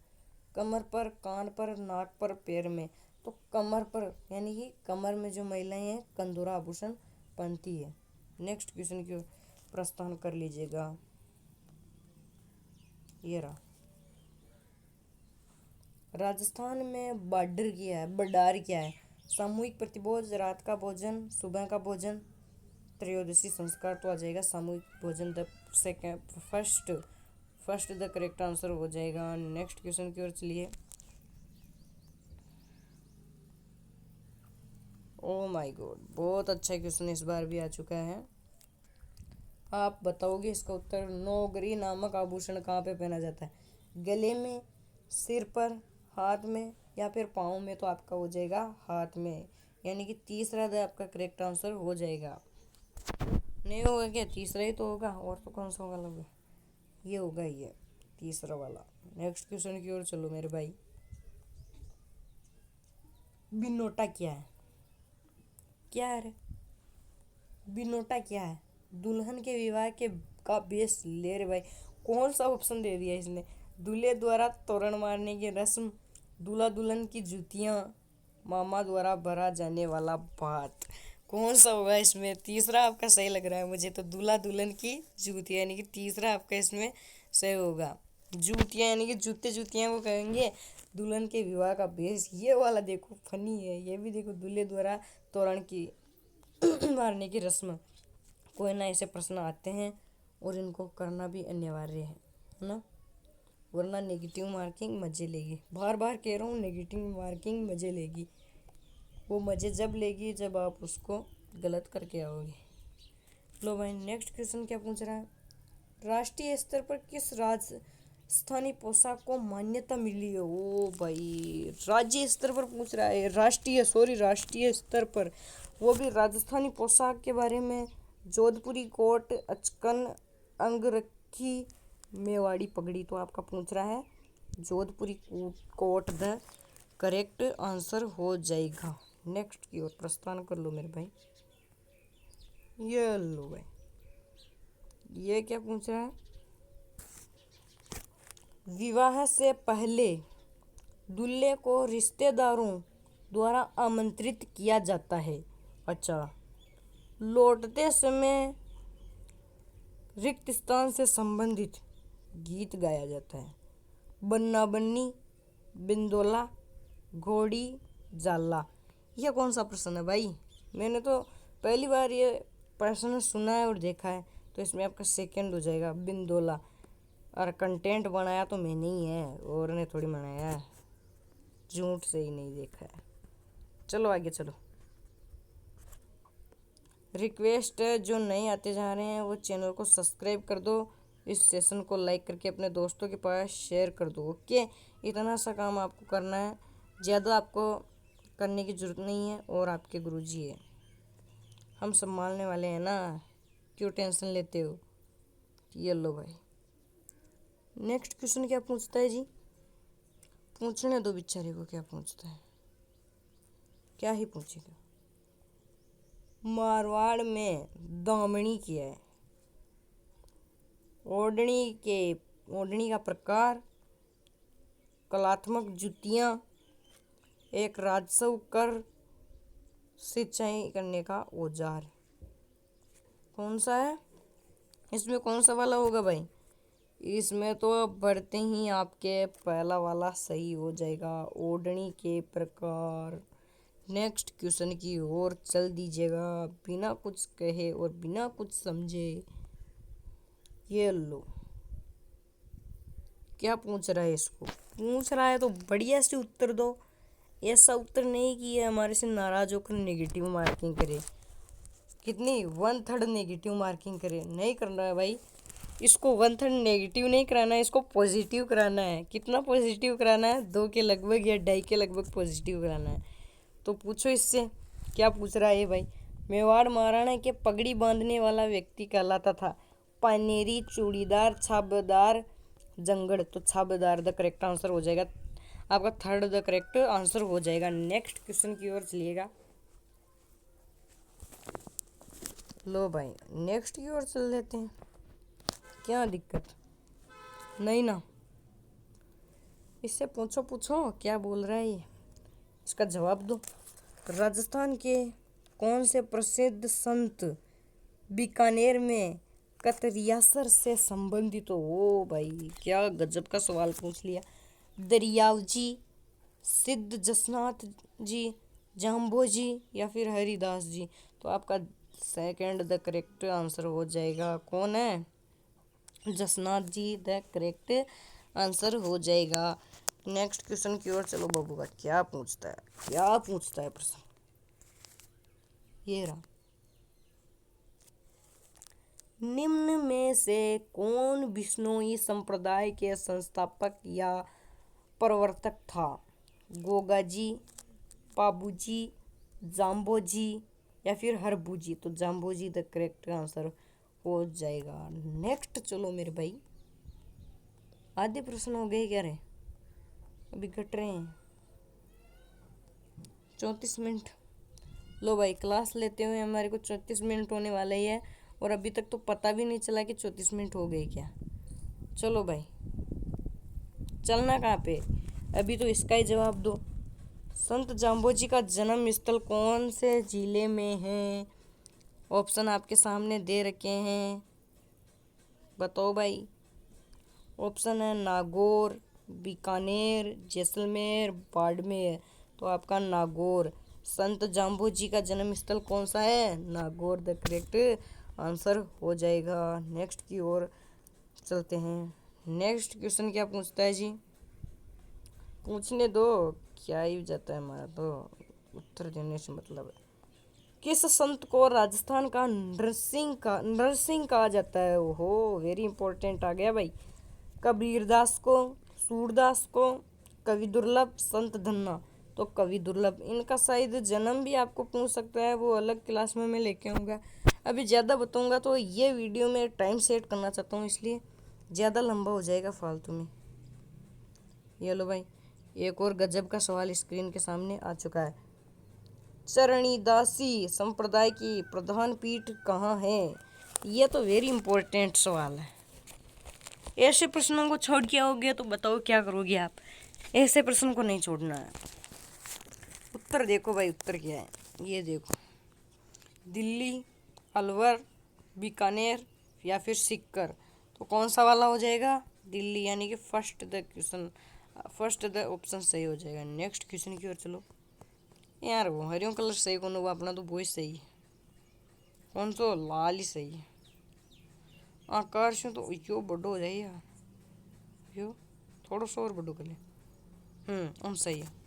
कमर पर, कान पर, नाक पर, पैर में। तो कमर पर, यानी कि कमर में जो महिलाएं हैं कंदोरा आभूषण पहनती है। नेक्स्ट क्वेश्चन की प्रस्थान कर लीजिएगा। ये रहा। राजस्थान में बडार क्या है? सामूहिक प्रतिभोज, रात का भोजन, सुबह का भोजन, त्रयोदशी संस्कार। तो आ जाएगा सामूहिक भोजन। The second first the correct answer हो जाएगा। नेक्स्ट क्वेश्चन की ओर चलिए। ओ माय गॉड, बहुत अच्छा क्वेश्चन इस बार भी आ चुका है। आप बताओगे इसका उत्तर। नौगरी नामक आभूषण कहाँ पे पहना जाता है? गले में, सिर पर, हाथ में, या फिर पाँव में। तो आपका हो जाएगा हाथ में, यानी कि तीसरा द आपका करेक्ट आंसर हो जाएगा। नहीं होगा क्या? तीसरा ही तो होगा, और तो कौन सा होगा? लगे ये होगा, ये तीसरा वाला। नेक्स्ट क्वेश्चन की ओर चलो मेरे भाई। बिनोटा क्या है? क्या है रे? बिनोटा क्या है? दुल्हन के विवाह के का बेस ले रे भाई। कौन सा ऑप्शन दे दिया इसने? दूल्हे द्वारा तोरण मारने की रस्म, दूल्हा दुल्हन की जूतियां, मामा द्वारा भरा जाने वाला भात। कौन सा होगा इसमें? तीसरा आपका सही लग रहा है मुझे तो, दूल्हा दुल्हन की जूतियां, यानी कि तीसरा आपका इसमें सही होगा। जूतियां यानी कि जूते जूतियां वो कहेंगे। दुल्हन के विवाह का बेस ये वाला देखो फनी है। ये भी देखो, दूल्हे द्वारा तोरण की मारने की रस्म। कोई ना ऐसे प्रश्न आते हैं और इनको करना भी अनिवार्य है ना, वरना नेगेटिव मार्किंग मजे लेगी। बार बार कह रहा हूँ, नेगेटिव मार्किंग मजे लेगी। वो मजे जब लेगी जब आप उसको गलत करके आओगे। लो भाई, नेक्स्ट क्वेश्चन क्या पूछ रहा है? राष्ट्रीय स्तर पर किस राजस्थानी पोशाक को मान्यता मिली है? ओ भाई, राज्य स्तर पर पूछ रहा है, राष्ट्रीय स्तर पर, वो भी राजस्थानी पोशाक के बारे में। जोधपुरी कोट, अचकन, अंगरखी, मेवाड़ी पगड़ी। तो आपका पूछ रहा है जोधपुरी कोट द करेक्ट आंसर हो जाएगा। नेक्स्ट की ओर प्रस्थान कर लो मेरे भाई। ये लो भाई, ये क्या पूछ रहा है? विवाह से पहले दूल्हे को रिश्तेदारों द्वारा आमंत्रित किया जाता है। अच्छा, लौटते समय रिक्त स्थान से संबंधित गीत गाया जाता है। बन्ना बन्नी, बिंदोला, घोड़ी, जाला। यह कौन सा प्रश्न है भाई? मैंने तो पहली बार ये प्रश्न सुना है और देखा है, तो इसमें आपका सेकंड हो जाएगा, बिंदोला। और कंटेंट बनाया तो मैंने ही है, और ने थोड़ी बनाया है, झूठ से ही नहीं देखा है। चलो आगे चलो। रिक्वेस्ट है, जो नए आते जा रहे हैं वो चैनल को सब्सक्राइब कर दो, इस सेशन को लाइक करके अपने दोस्तों के पास शेयर कर दो। ओके, इतना सा काम आपको करना है, ज़्यादा आपको करने की ज़रूरत नहीं है। और आपके गुरुजी है, हम संभालने वाले हैं ना, क्यों टेंशन लेते हो? ये लो भाई, नेक्स्ट क्वेश्चन क्या पूछता है जी? पूछने दो बेचारे को, क्या पूछता है, क्या ही पूछेगा। मारवाड़ में दामनी क्या है? ओढ़नी का प्रकार, कलात्मक जुतियाँ, एक राजस्व कर सिंचाई करने का औजार। कौन सा है इसमें? कौन सा वाला होगा भाई? इसमें तो अब बढ़ते ही आपके पहला वाला सही हो जाएगा, ओढ़नी के प्रकार। नेक्स्ट क्वेश्चन की ओर चल दीजिएगा बिना कुछ कहे और बिना कुछ समझे। ये लो, क्या पूछ रहा है? इसको पूछ रहा है तो बढ़िया से उत्तर दो। ऐसा उत्तर नहीं कि ये हमारे से नाराज होकर नेगेटिव मार्किंग करे। कितनी 1/3 नेगेटिव मार्किंग करे? नहीं करना है भाई, इसको 1/3 नेगेटिव नहीं कराना है, इसको पॉजिटिव कराना है। कितना पॉजिटिव कराना है? 2 के लगभग या 2.5 के लगभग पॉजिटिव कराना है। तो पूछो इससे, क्या पूछ रहा है भाई? मेवाड़ महाराणा के पगड़ी बांधने वाला व्यक्ति कहलाता था पानेरी, चूड़ीदार, छाबदार, जंगड़। तो छाबदार द करेक्ट आंसर हो जाएगा, आपका थर्ड द करेक्ट आंसर हो जाएगा। नेक्स्ट क्वेश्चन की ओर चलिएगा। लो भाई, नेक्स्ट की ओर चल लेते हैं, क्या दिक्कत? नहीं ना, इससे पूछो क्या बोल रहा है ये, इसका जवाब दो। राजस्थान के कौन से प्रसिद्ध संत बीकानेर में कतरियासर से संबंधित हो? ओ भाई, क्या गजब का सवाल पूछ लिया। दरियाव जी, सिद्ध जसनाथ जी, जाम्बो जी, या फिर हरिदास जी। तो आपका सेकंड द करेक्ट आंसर हो जाएगा। कौन है? Jasnath ji the correct answer हो जाएगा। नेक्स्ट क्वेश्चन की ओर चलो बाबू का, क्या पूछता है प्रश्न? ये रहा, निम्न में से कौन बिश्नोई संप्रदाय के संस्थापक या प्रवर्तक था? गोगा जी, पाबू जी, जाम्बो जी, या फिर हरबू जी। तो जाम्बो जी द करेक्ट आंसर हो जाएगा। नेक्स्ट चलो मेरे भाई, आधे प्रश्न हो गए क्या रे? अभी घट रहे हैं 34 मिनट। लो भाई, क्लास लेते हुए हमारे को 34 मिनट होने वाले ही है, और अभी तक तो पता भी नहीं चला कि 34 मिनट हो गए क्या। चलो भाई, चलना कहाँ पे? अभी तो इसका ही जवाब दो। संत जाम्बो जी का जन्म स्थल कौन से जिले में है? ऑप्शन आपके सामने दे रखे हैं, बताओ भाई। ऑप्शन है नागौर, बीकानेर, जैसलमेर, बाड़मेर। तो आपका नागौर, संत जाम्बो जी का जन्म स्थल कौन सा है? नागौर द करेक्ट आंसर हो जाएगा। नेक्स्ट की ओर चलते हैं। नेक्स्ट क्वेश्चन क्या पूछता है जी, पूछने दो, क्या ही जाता है हमारा तो, उत्तर देने से मतलब है। किस संत को राजस्थान का नरसिंह कहा जाता है? ओहो, वेरी इंपॉर्टेंट आ गया भाई। कबीरदास को, सूरदास को, कवि दुर्लभ, संत धन्ना। तो कवि दुर्लभ, इनका शायद जन्म भी आपको पूछ सकता है, वो अलग क्लास में मैं लेके आऊँगा। अभी ज़्यादा बताऊँगा तो ये वीडियो में टाइम सेट करना चाहता हूँ, इसलिए ज़्यादा लंबा हो जाएगा फालतू में। ये लो भाई, एक और गजब का सवाल स्क्रीन के सामने आ चुका है। चरणीदासी संप्रदाय की प्रधान पीठ कहाँ है? ये तो वेरी इंपॉर्टेंट सवाल है। ऐसे प्रश्नों को छोड़ के आओगे तो बताओ क्या करोगे आप? ऐसे प्रश्न को नहीं छोड़ना है। उत्तर देखो भाई, उत्तर क्या है ये देखो। दिल्ली, अलवर, बीकानेर या फिर सिक्कर। तो कौन सा वाला हो जाएगा? दिल्ली, यानी कि फर्स्ट द ऑप्शन सही हो जाएगा। नेक्स्ट क्वेश्चन की ओर चलो। यार वो हरियो कलर सही कौन हुआ, अपना तो वही सही है। कौन सो लाल ही सही है। आकाश तो यो बड़ो हो जाए यार, यो थोड़ा सा और बड़ो कर ले। हम सही है।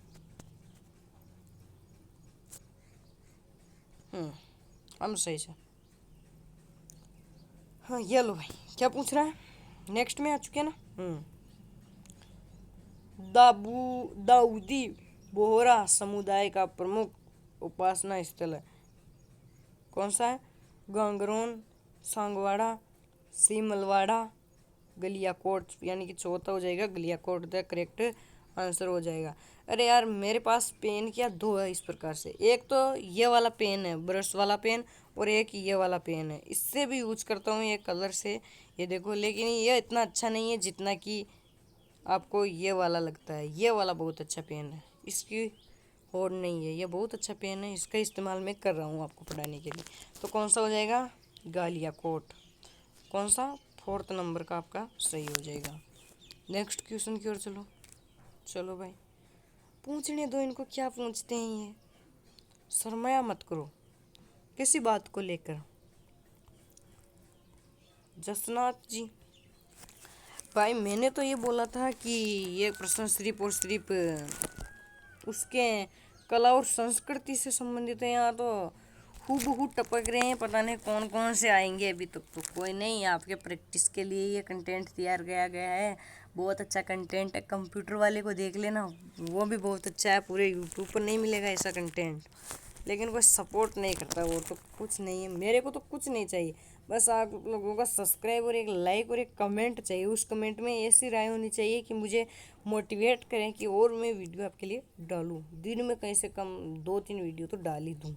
हम सही से। हाँ ये लो भाई, क्या पूछ रहा है? नेक्स्ट में आ चुके हैं ना। दाऊदी बोहरा समुदाय का प्रमुख उपासना स्थल है, कौन सा है? गांगरोन, सांगवाड़ा, सीमलवाड़ा, गलियाकोट, यानी कि चौथा हो जाएगा गलियाकोट द करेक्ट आंसर हो जाएगा। अरे यार मेरे पास पेन क्या दो है इस प्रकार से, एक तो ये वाला पेन है ब्रश वाला पेन, और एक ये वाला पेन है, इससे भी यूज करता हूँ ये कलर से, ये देखो। लेकिन ये इतना अच्छा नहीं है जितना कि आपको ये वाला लगता है। ये वाला बहुत अच्छा पेन है, इसकी होड़ नहीं है, ये बहुत अच्छा पेन है, इसका इस्तेमाल मैं कर रहा हूँ आपको पढ़ाने के लिए। तो कौन सा हो जाएगा? गालिया कोट। कौन सा? फोर्थ नंबर का आपका सही हो जाएगा। नेक्स्ट क्वेश्चन की ओर चलो। चलो भाई, पूछने दो इनको, क्या पूछते हैं ये, शर्माया मत करो किसी बात को लेकर। जसनाथ जी, भाई मैंने तो ये बोला था कि ये प्रश्न सिर्फ और सिर्फ उसके कला और संस्कृति से संबंधित है। यहाँ तो हूबहू टपक रहे हैं, पता नहीं कौन कौन से आएंगे अभी तक। तो कोई नहीं, आपके प्रैक्टिस के लिए ये कंटेंट तैयार किया गया है। बहुत अच्छा कंटेंट है, कंप्यूटर वाले को देख लेना, वो भी बहुत अच्छा है। पूरे यूट्यूब पर नहीं मिलेगा ऐसा कंटेंट, लेकिन कोई सपोर्ट नहीं करता, वो तो कुछ नहीं है। मेरे को तो कुछ नहीं चाहिए, बस आप लोगों का सब्सक्राइब और एक लाइक और एक कमेंट चाहिए। उस कमेंट में ऐसी राय होनी चाहिए कि मुझे मोटिवेट करें कि और मैं वीडियो आपके लिए डालूं। दिन में कम से कम 2-3 वीडियो तो डाल ही दूं।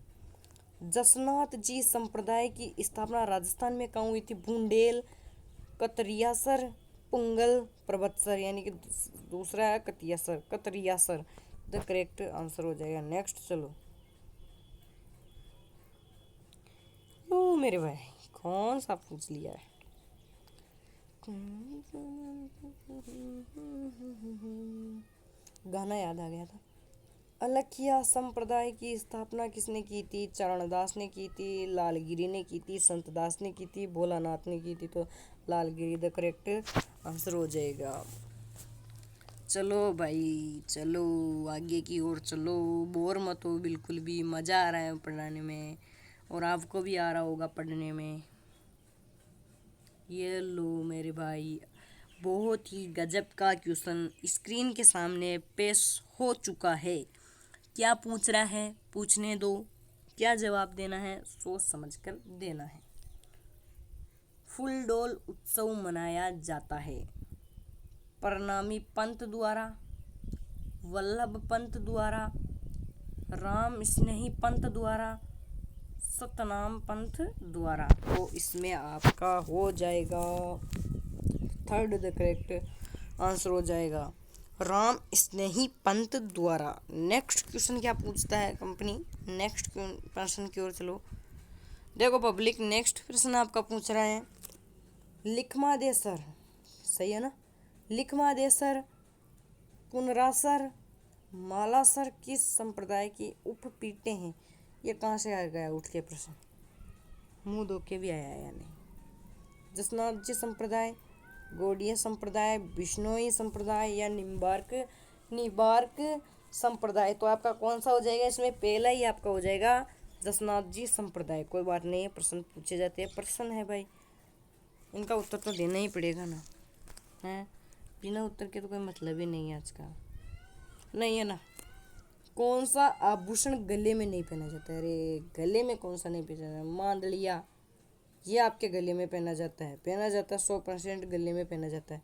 जसनाथ जी संप्रदाय की स्थापना राजस्थान में कहाँ हुई थी? बुंदेल, कतरियासर, पुंगल, प्रबत्सर, यानी कि दूसरा है कतरियासर द करेक्ट आंसर हो जाएगा। नेक्स्ट चलो। ओ मेरे भाई, कौन सा पूछ लिया है? गाना याद आ गया था। अलखिया संप्रदाय की स्थापना किसने की थी? चरणदास ने की थी, लालगिरी ने की थी, संतदास ने की थी, भोलानाथ ने की थी। तो लालगिरी द करेक्ट आंसर हो जाएगा। चलो भाई चलो, आगे की ओर चलो, बोर मत हो बिल्कुल भी, मज़ा आ रहा है पढ़ाने में और आपको भी आ रहा होगा पढ़ने में। ये लो मेरे भाई, बहुत ही गजब का क्वेश्चन स्क्रीन के सामने पेश हो चुका है। क्या पूछ रहा है? पूछने दो, क्या जवाब देना है सोच समझ कर देना है। फूलडोल उत्सव मनाया जाता है प्रणामी पंत द्वारा, वल्लभ पंत द्वारा, राम स्नेही पंत द्वारा, सतनाम पंथ द्वारा। तो इसमें आपका हो जाएगा थर्ड द करेक्ट आंसर हो जाएगा राम स्नेही पंत द्वारा। नेक्स्ट क्वेश्चन क्या पूछता है कंपनी? नेक्स्ट प्रश्न की ओर चलो। देखो पब्लिक, नेक्स्ट प्रश्न आपका पूछ रहा है लिखमादेसर, सही है ना? लिखमादेसर, कुनरासर, मालासर किस संप्रदाय की उपपीठें हैं? ये कहाँ से आ गया उठ के प्रश्न? मुंह धो के भी आया या नहीं। जसनाथ जी संप्रदाय, गौड़ीय संप्रदाय, बिश्नोई संप्रदाय या निबार्क संप्रदाय। तो आपका कौन सा हो जाएगा इसमें? पहला ही आपका हो जाएगा जसनाथ जी संप्रदाय। कोई बात नहीं है, प्रश्न पूछे जाते हैं, प्रश्न है भाई, इनका उत्तर तो देना ही पड़ेगा ना, है बिना उत्तर के तो कोई मतलब ही नहीं है आज का, नहीं है ना। कौन सा आभूषण गले में नहीं पहना जाता है? अरे गले में कौन सा नहीं पहना जाता? मांदलिया, ये आपके गले में पहना जाता है, 100% गले में पहना जाता है।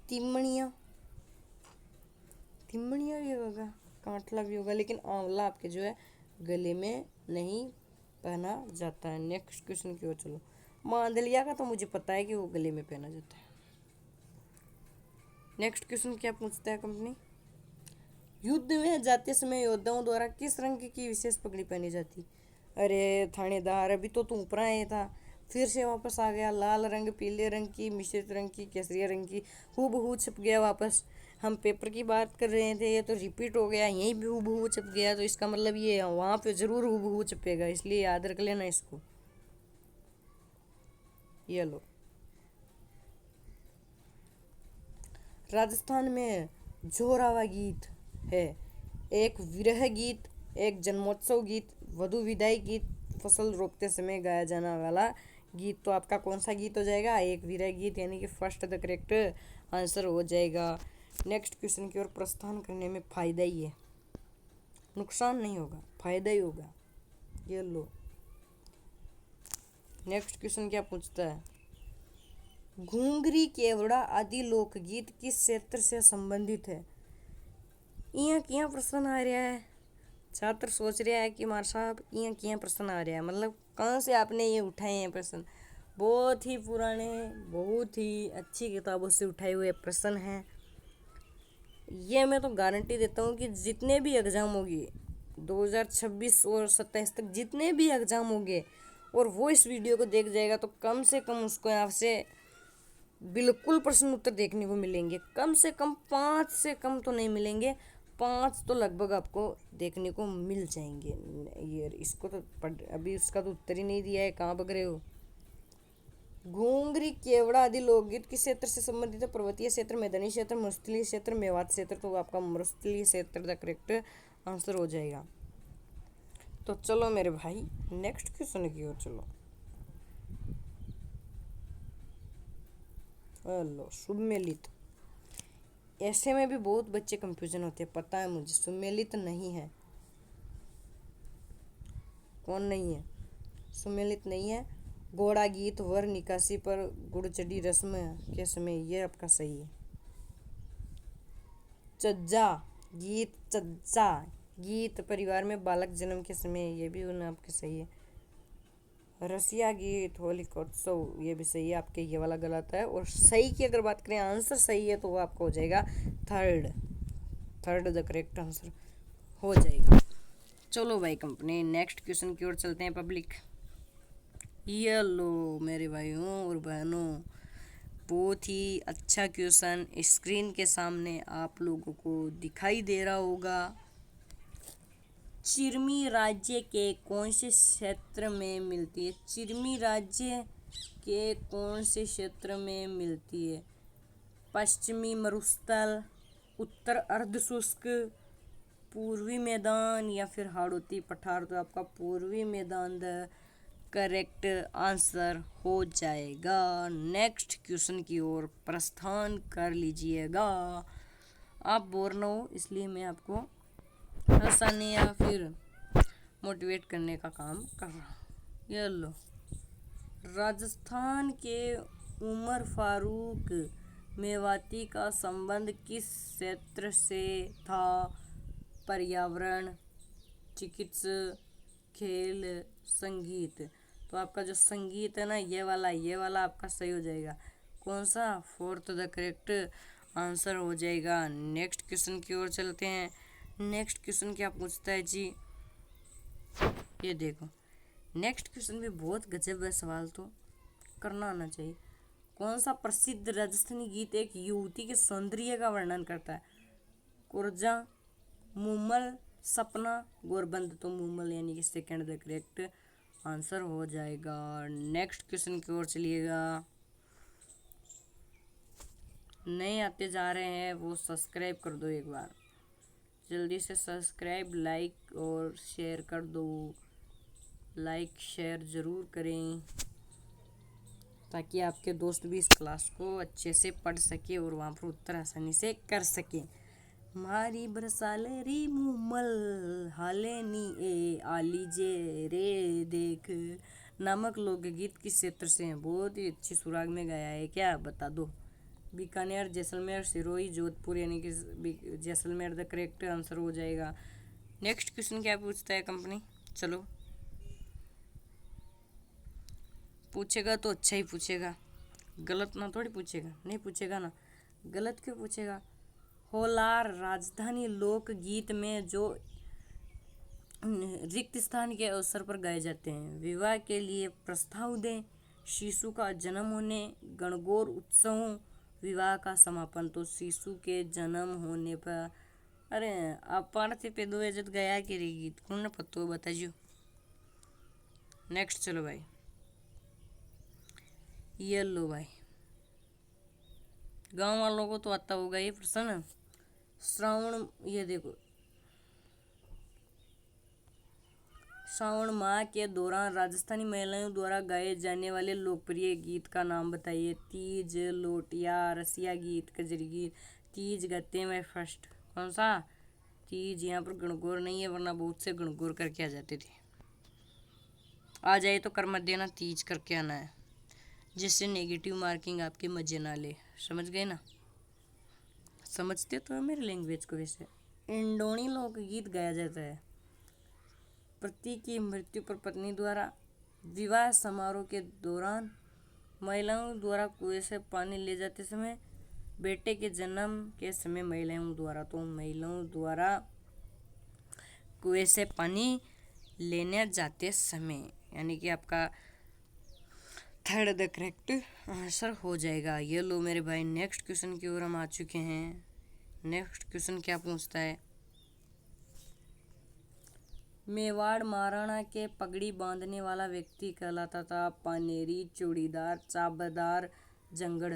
तिमणिया, तिमणिया भी होगा, कांठला भी होगा, लेकिन आंवला आपके जो है गले में नहीं पहना जाता है। नेक्स्ट क्वेश्चन की ओर चलो। मांदलिया का तो मुझे पता है कि वो गले में पहना जाता है। नेक्स्ट क्वेश्चन क्या पूछता है कंपनी? युद्ध में जाते समय योद्धाओं द्वारा किस रंग की विशेष पगड़ी पहनी जाती? अरे थानेदार, अभी तो तू ऊपर आया था, फिर से वापस आ गया। लाल रंग, पीले रंग की, मिश्रित रंग की, केसरिया रंग की, हूबहू छप गया वापस। हम पेपर की बात कर रहे थे, ये तो रिपीट हो गया, यहीं भी हूबहू छप गया, तो इसका मतलब ये वहाँ पे जरूर हूबहू छपेगा, इसलिए याद रख लेना इसको। ये लो। राजस्थान में जोरावा गीत है, एक विरह गीत, एक जन्मोत्सव गीत, वधु विदाई गीत, फसल रोपते समय गाया जाने वाला गीत। तो आपका कौन सा गीत हो जाएगा? एक विरह गीत, यानी कि फर्स्ट द करेक्ट आंसर हो जाएगा। नेक्स्ट क्वेश्चन की ओर प्रस्थान करने में फायदा ही है, नुकसान नहीं होगा, फायदा ही होगा। ये लो। नेक्स्ट क्वेश्चन क्या पूछता है? घूंगरी, केवड़ा आदि लोकगीत किस क्षेत्र से संबंधित है? इया किया प्रश्न आ रहा है, छात्र सोच रहा है कि मार साहब इया किया प्रश्न आ रहा है, मतलब कहाँ से आपने ये उठाए हैं प्रश्न? बहुत ही पुराने, बहुत ही अच्छी किताबों से उठाए हुए प्रश्न हैं। ये मैं तो गारंटी देता हूँ कि जितने भी एग्ज़ाम होंगे 2026 और 27 तक, जितने भी एग्ज़ाम होंगे और वो इस वीडियो को देख जाएगा, तो कम से कम उसको यहाँ से बिल्कुल प्रश्न उत्तर देखने को मिलेंगे। कम से कम 5 से कम तो नहीं मिलेंगे, 5 तो लगभग आपको देखने को मिल जाएंगे। ये इसको तो अभी उसका तो उत्तर ही नहीं दिया है, कहाँ बग रहे हो? घूंगरी, केवड़ा आदि लोकगीत किस क्षेत्र से संबंधित है? पर्वतीय क्षेत्र, मैदानी क्षेत्र, मरुस्थलीय क्षेत्र, मेवात क्षेत्र। तो आपका मरुस्थलीय क्षेत्र द करेक्ट आंसर हो जाएगा। तो चलो मेरे भाई नेक्स्ट क्वेश्चन की ओर चलो। हेलो, सुमेलित, ऐसे में भी बहुत बच्चे कंफ्यूजन होते हैं, पता है मुझे। सुमेलित नहीं है, कौन नहीं है? सुमेलित नहीं है। घोड़ा गीत, वर निकासी पर गुड़चड़ी रस्म के समय, ये आपका सही है। चज्जा गीत, चज्जा गीत परिवार में बालक जन्म के समय, ये भी उन्हें आपके सही है। रसिया गीत, होलिकोत्सव, ये भी सही है आपके, ये वाला गलत है। और सही की अगर बात करें, आंसर सही है तो वो आपका हो जाएगा थर्ड द करेक्ट आंसर हो जाएगा। चलो भाई कंपनी नेक्स्ट क्वेश्चन की ओर चलते हैं पब्लिक। ये लो मेरे भाइयों और बहनों, बहुत ही अच्छा क्वेश्चन स्क्रीन के सामने आप लोगों को दिखाई दे रहा होगा। चिरमी राज्य के कौन से क्षेत्र में मिलती है? चिरमी राज्य के कौन से क्षेत्र में मिलती है? पश्चिमी मरुस्थल, उत्तर अर्धशुष्क, पूर्वी मैदान या फिर हाड़ौती पठार। तो आपका पूर्वी मैदान द करेक्ट आंसर हो जाएगा। नेक्स्ट क्वेश्चन की ओर प्रस्थान कर लीजिएगा। आप बोर ना हो इसलिए मैं आपको हंसाने या फिर मोटिवेट करने का काम कर रहा हूँ। ये लो। राजस्थान के उमर फारूक मेवाती का संबंध किस क्षेत्र से था? पर्यावरण, चिकित्सा, खेल, संगीत। तो आपका जो संगीत है ना, ये वाला आपका सही हो जाएगा। कौन सा? फोर्थ द करेक्ट आंसर हो जाएगा। नेक्स्ट क्वेश्चन की ओर चलते हैं। नेक्स्ट क्वेश्चन क्या पूछता है जी? ये देखो, नेक्स्ट क्वेश्चन भी बहुत गजब है सवाल, तो करना आना चाहिए। कौन सा प्रसिद्ध राजस्थानी गीत एक युवती के सौंदर्य का वर्णन करता है? कुरजा, मुमल, सपना, गोरबंद। तो मुमल यानी कि सेकंड द करेक्ट आंसर हो जाएगा। नेक्स्ट क्वेश्चन की ओर चलिएगा। नए आते जा रहे हैं वो सब्सक्राइब कर दो, एक बार जल्दी से सब्सक्राइब, लाइक और शेयर कर दो। लाइक शेयर ज़रूर करें ताकि आपके दोस्त भी इस क्लास को अच्छे से पढ़ सके और वहाँ पर उत्तर आसानी से कर सके। मारी बरसाल री मुमल हाले नी ए आलीजे रे देख नामक लोकगीत किस क्षेत्र से हैं? बहुत ही अच्छी सुराग में गाया है, क्या बता दो। बीकानेर, जैसलमेर, सिरोही, जोधपुर, यानी कि जैसलमेर द करेक्ट आंसर हो जाएगा। नेक्स्ट क्वेश्चन क्या पूछता है कंपनी? चलो पूछेगा तो अच्छा ही पूछेगा, गलत ना थोड़ी पूछेगा। नहीं पूछेगा ना, गलत क्यों पूछेगा। होलार राजधानी लोकगीत में जो रिक्त स्थान के अवसर पर गाए जाते हैं। विवाह के लिए प्रस्ताव दें, शिशु का जन्म होने, गणगौर उत्सवों, विवाह का समापन। तो शिशु के जन्म होने पर अरे अपन से पे दो इज्जत गया कि रे गीत कौन ने पत्तो बताइयो। नेक्स्ट चलो भाई, ये लो भाई, गांव वालों को तो आता होगा ये प्रश्न। श्रावण, ये देखो, श्रावण माह के दौरान राजस्थानी महिलाओं द्वारा गाए जाने वाले लोकप्रिय गीत का नाम बताइए। तीज, लोटिया, रसिया गीत, कजरी गीत। तीज गाते हैं फर्स्ट, कौन सा? तीज। यहाँ पर गणगौर नहीं है, वरना बहुत से गणगौर करके आ जाते थे। आ जाए तो कर मत देना, तीज करके आना है, जिससे नेगेटिव मार्किंग आपके मजे ना ले। समझ गए ना? समझते तो है मेरे लैंग्वेज को। वैसे इंडोनी लोकगीत गाया जाता है। पति की मृत्यु पर पत्नी द्वारा, विवाह समारोह के दौरान, महिलाओं द्वारा कुएं से पानी ले जाते समय, बेटे के जन्म के समय महिलाओं द्वारा। तो महिलाओं द्वारा कुएं से पानी लेने जाते समय, यानी कि आपका थर्ड द करेक्ट आंसर हो जाएगा। ये लो मेरे भाई, नेक्स्ट क्वेश्चन की ओर हम आ चुके हैं। नेक्स्ट क्वेश्चन क्या पूछता है? मेवाड़ महाराणा के पगड़ी बांधने वाला व्यक्ति कहलाता था पानेरी, चूड़ीदार, चाबदार, जंगड़।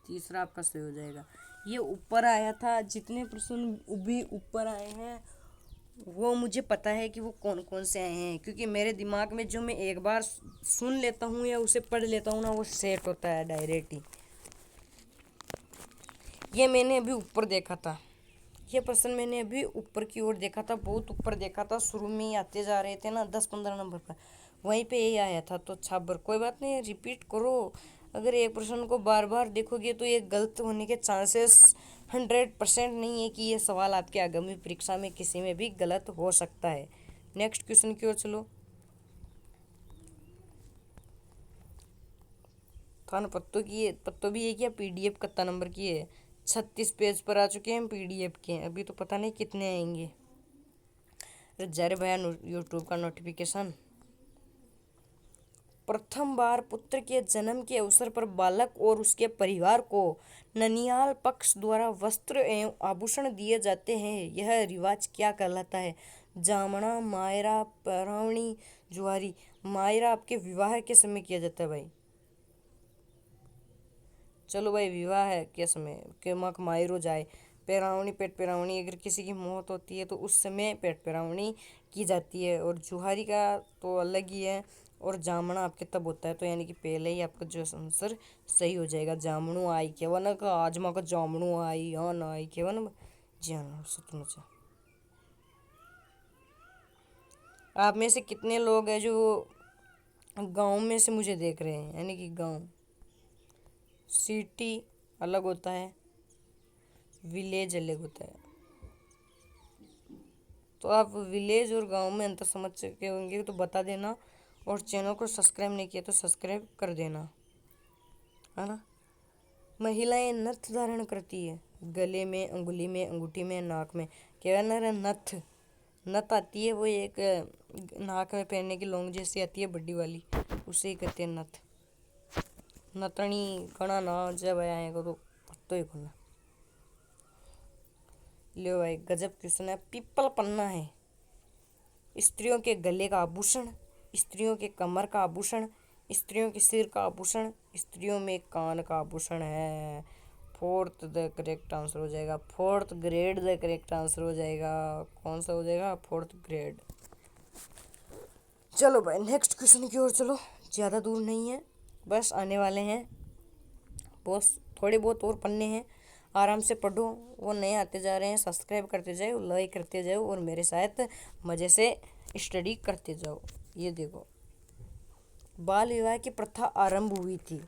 तीसरा आपका सही हो जाएगा। ये ऊपर आया था, जितने प्रश्न भी ऊपर आए हैं वो मुझे पता है कि वो कौन कौन से आए हैं, क्योंकि मेरे दिमाग में जो मैं एक बार सुन लेता हूँ या उसे पढ़ लेता हूँ ना, वो सेट होता है डायरेक्ट ही। ये मैंने अभी ऊपर देखा था, ये प्रश्न मैंने अभी ऊपर की ओर देखा था, बहुत ऊपर देखा था। शुरू में ही आते जा रहे थे ना 10-15 नंबर पर, वहीं पे यही आया था। तो छाबर, कोई बात नहीं, रिपीट करो। अगर एक प्रश्न को बार बार देखोगे तो ये गलत होने के चांसेस 100% नहीं है कि ये सवाल आपके आगामी परीक्षा में किसी में भी गलत हो सकता है। नेक्स्ट क्वेश्चन की ओर चलो। थाना पत्तो भी है क्या? PDF कितना नंबर की है? 36 पेज पर आ चुके हैं PDF के, अभी तो पता नहीं कितने आएंगे। अरे जा रे भैया यूट्यूब का नोटिफिकेशन। प्रथम बार पुत्र के जन्म के अवसर पर बालक और उसके परिवार को ननिहाल पक्ष द्वारा वस्त्र एवं आभूषण दिए जाते हैं। यह रिवाज क्या कहलाता है? जामना, मायरा, परवणी, जुआरी। मायरा आपके विवाह के समय किया जाता है भाई। चलो भाई, विवाह है के समय के मक मायरो जाए। पेरावनी, पेट पेरावनी, अगर किसी की मौत होती है तो उस समय पेट पेरावनी की जाती है। और जुहारी का तो अलग ही है। और जामना आपके तब होता है, तो यानी कि पहले ही आपका जो आंसर सही हो जाएगा। जामणु आई केवा ना का आज माँ का जामणु आई, हाँ ना आई केवा ना। जी हाँ, सतनु से। आप में से कितने लोग हैं जो गांव में से मुझे देख रहे हैं? यानी कि गांव, सिटी अलग होता है, विलेज अलग होता है। तो आप विलेज और गांव में अंतर समझ चुके होंगे तो बता देना। और चैनल को सब्सक्राइब नहीं किया तो सब्सक्राइब कर देना, है ना। महिलाएं नथ धारण करती है, गले में, अंगुली में, अंगूठी में, नाक में। क्या ना रे नथ, नथ आती है वो एक नाक में पहनने की लौंग जैसी आती है बड्डी वाली, उसे ही कहते हैं नथ। नतनी कणा ना जब आए को तो पत्तो ही खुलना। लो भाई, गजब क्वेश्चन है। पीपल पन्ना है स्त्रियों के गले का आभूषण, स्त्रियों के कमर का आभूषण, स्त्रियों के सिर का आभूषण, स्त्रियों में कान का आभूषण है। फोर्थ द करेक्ट आंसर हो जाएगा, fourth grade the correct answer हो जाएगा। कौन सा हो जाएगा? Fourth grade. चलो भाई नेक्स्ट क्वेश्चन की ओर चलो, ज़्यादा दूर नहीं है, बस आने वाले हैं, बस थोड़े बहुत और पन्ने हैं, आराम से पढ़ो। वो नए आते जा रहे हैं, सब्सक्राइब करते जाओ, लाइक करते जाओ और मेरे साथ मज़े से स्टडी करते जाओ। ये देखो, बाल विवाह की प्रथा आरंभ हुई थी,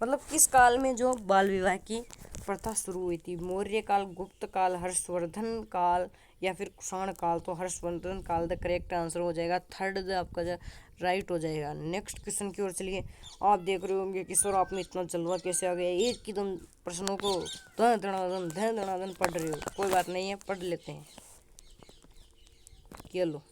मतलब किस काल में जो बाल विवाह की प्रथा शुरू हुई थी? मौर्य काल, गुप्त काल, हर्षवर्धन काल या फिर कुषाण काल? तो हर्षवर्धन काल द करेक्ट आंसर हो जाएगा, थर्ड द आपका जो राइट हो जाएगा। नेक्स्ट क्वेश्चन की ओर चलिए। आप देख रहे होंगे कि सर आप में इतना जलवा कैसे आ गया, एक की तुम प्रश्नों को धन धनाधन पढ़ रहे हो। कोई बात नहीं है, पढ़ लेते हैं। ये लो,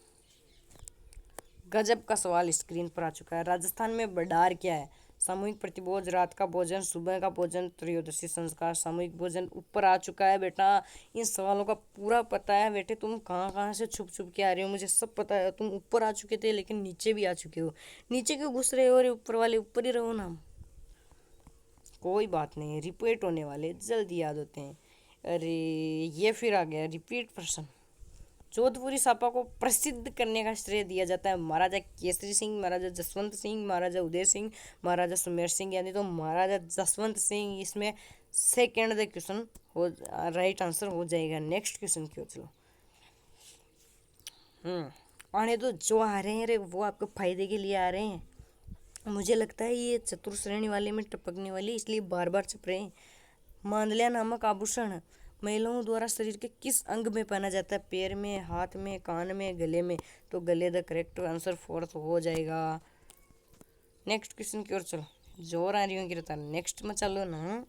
गजब का सवाल स्क्रीन पर आ चुका है। राजस्थान में बडार क्या है? सामूहिक प्रतिभोज, रात का भोजन, सुबह का भोजन, त्रयोदशी संस्कार। सामूहिक भोजन ऊपर आ चुका है बेटा, इन सवालों का पूरा पता है बेटे। तुम कहाँ कहाँ से छुप छुप के आ रहे हो, मुझे सब पता है। तुम ऊपर आ चुके थे लेकिन नीचे भी आ चुके हो, नीचे क्यों घुस रहे हो? अरे ऊपर वाले ऊपर ही रहो ना। कोई बात नहीं, रिपीट होने वाले जल्दी याद होते हैं। अरे ये फिर आ गया रिपीट प्रश्न। जोधपुरी सापा को प्रसिद्ध करने का श्रेय दिया जाता है महाराजा केसरी सिंह, महाराजा जसवंत सिंह, महाराजा उदय सिंह, महाराजा सुमेर सिंह, यानी तो महाराजा जसवंत सिंह इसमें सेकेंड द क्वेश्चन हो, राइट आंसर हो जाएगा। नेक्स्ट क्वेश्चन की ओर चलो। आने तो जो आ रहे हैं रे वो आपके फायदे के लिए आ रहे हैं। मुझे लगता है ये चतुर श्रेणी वाले में टपकने वाली, इसलिए बार बार छप रहे हैं। मांदलिया नामक आभूषण महिलाओं द्वारा शरीर के किस अंग में पहना जाता है? पैर में, हाथ में, कान में, गले में? तो गले द करेक्ट आंसर फोर्थ हो जाएगा। नेक्स्ट क्वेश्चन की ओर चलो, जोर आ रही हो गिरता, नेक्स्ट में चलो ना।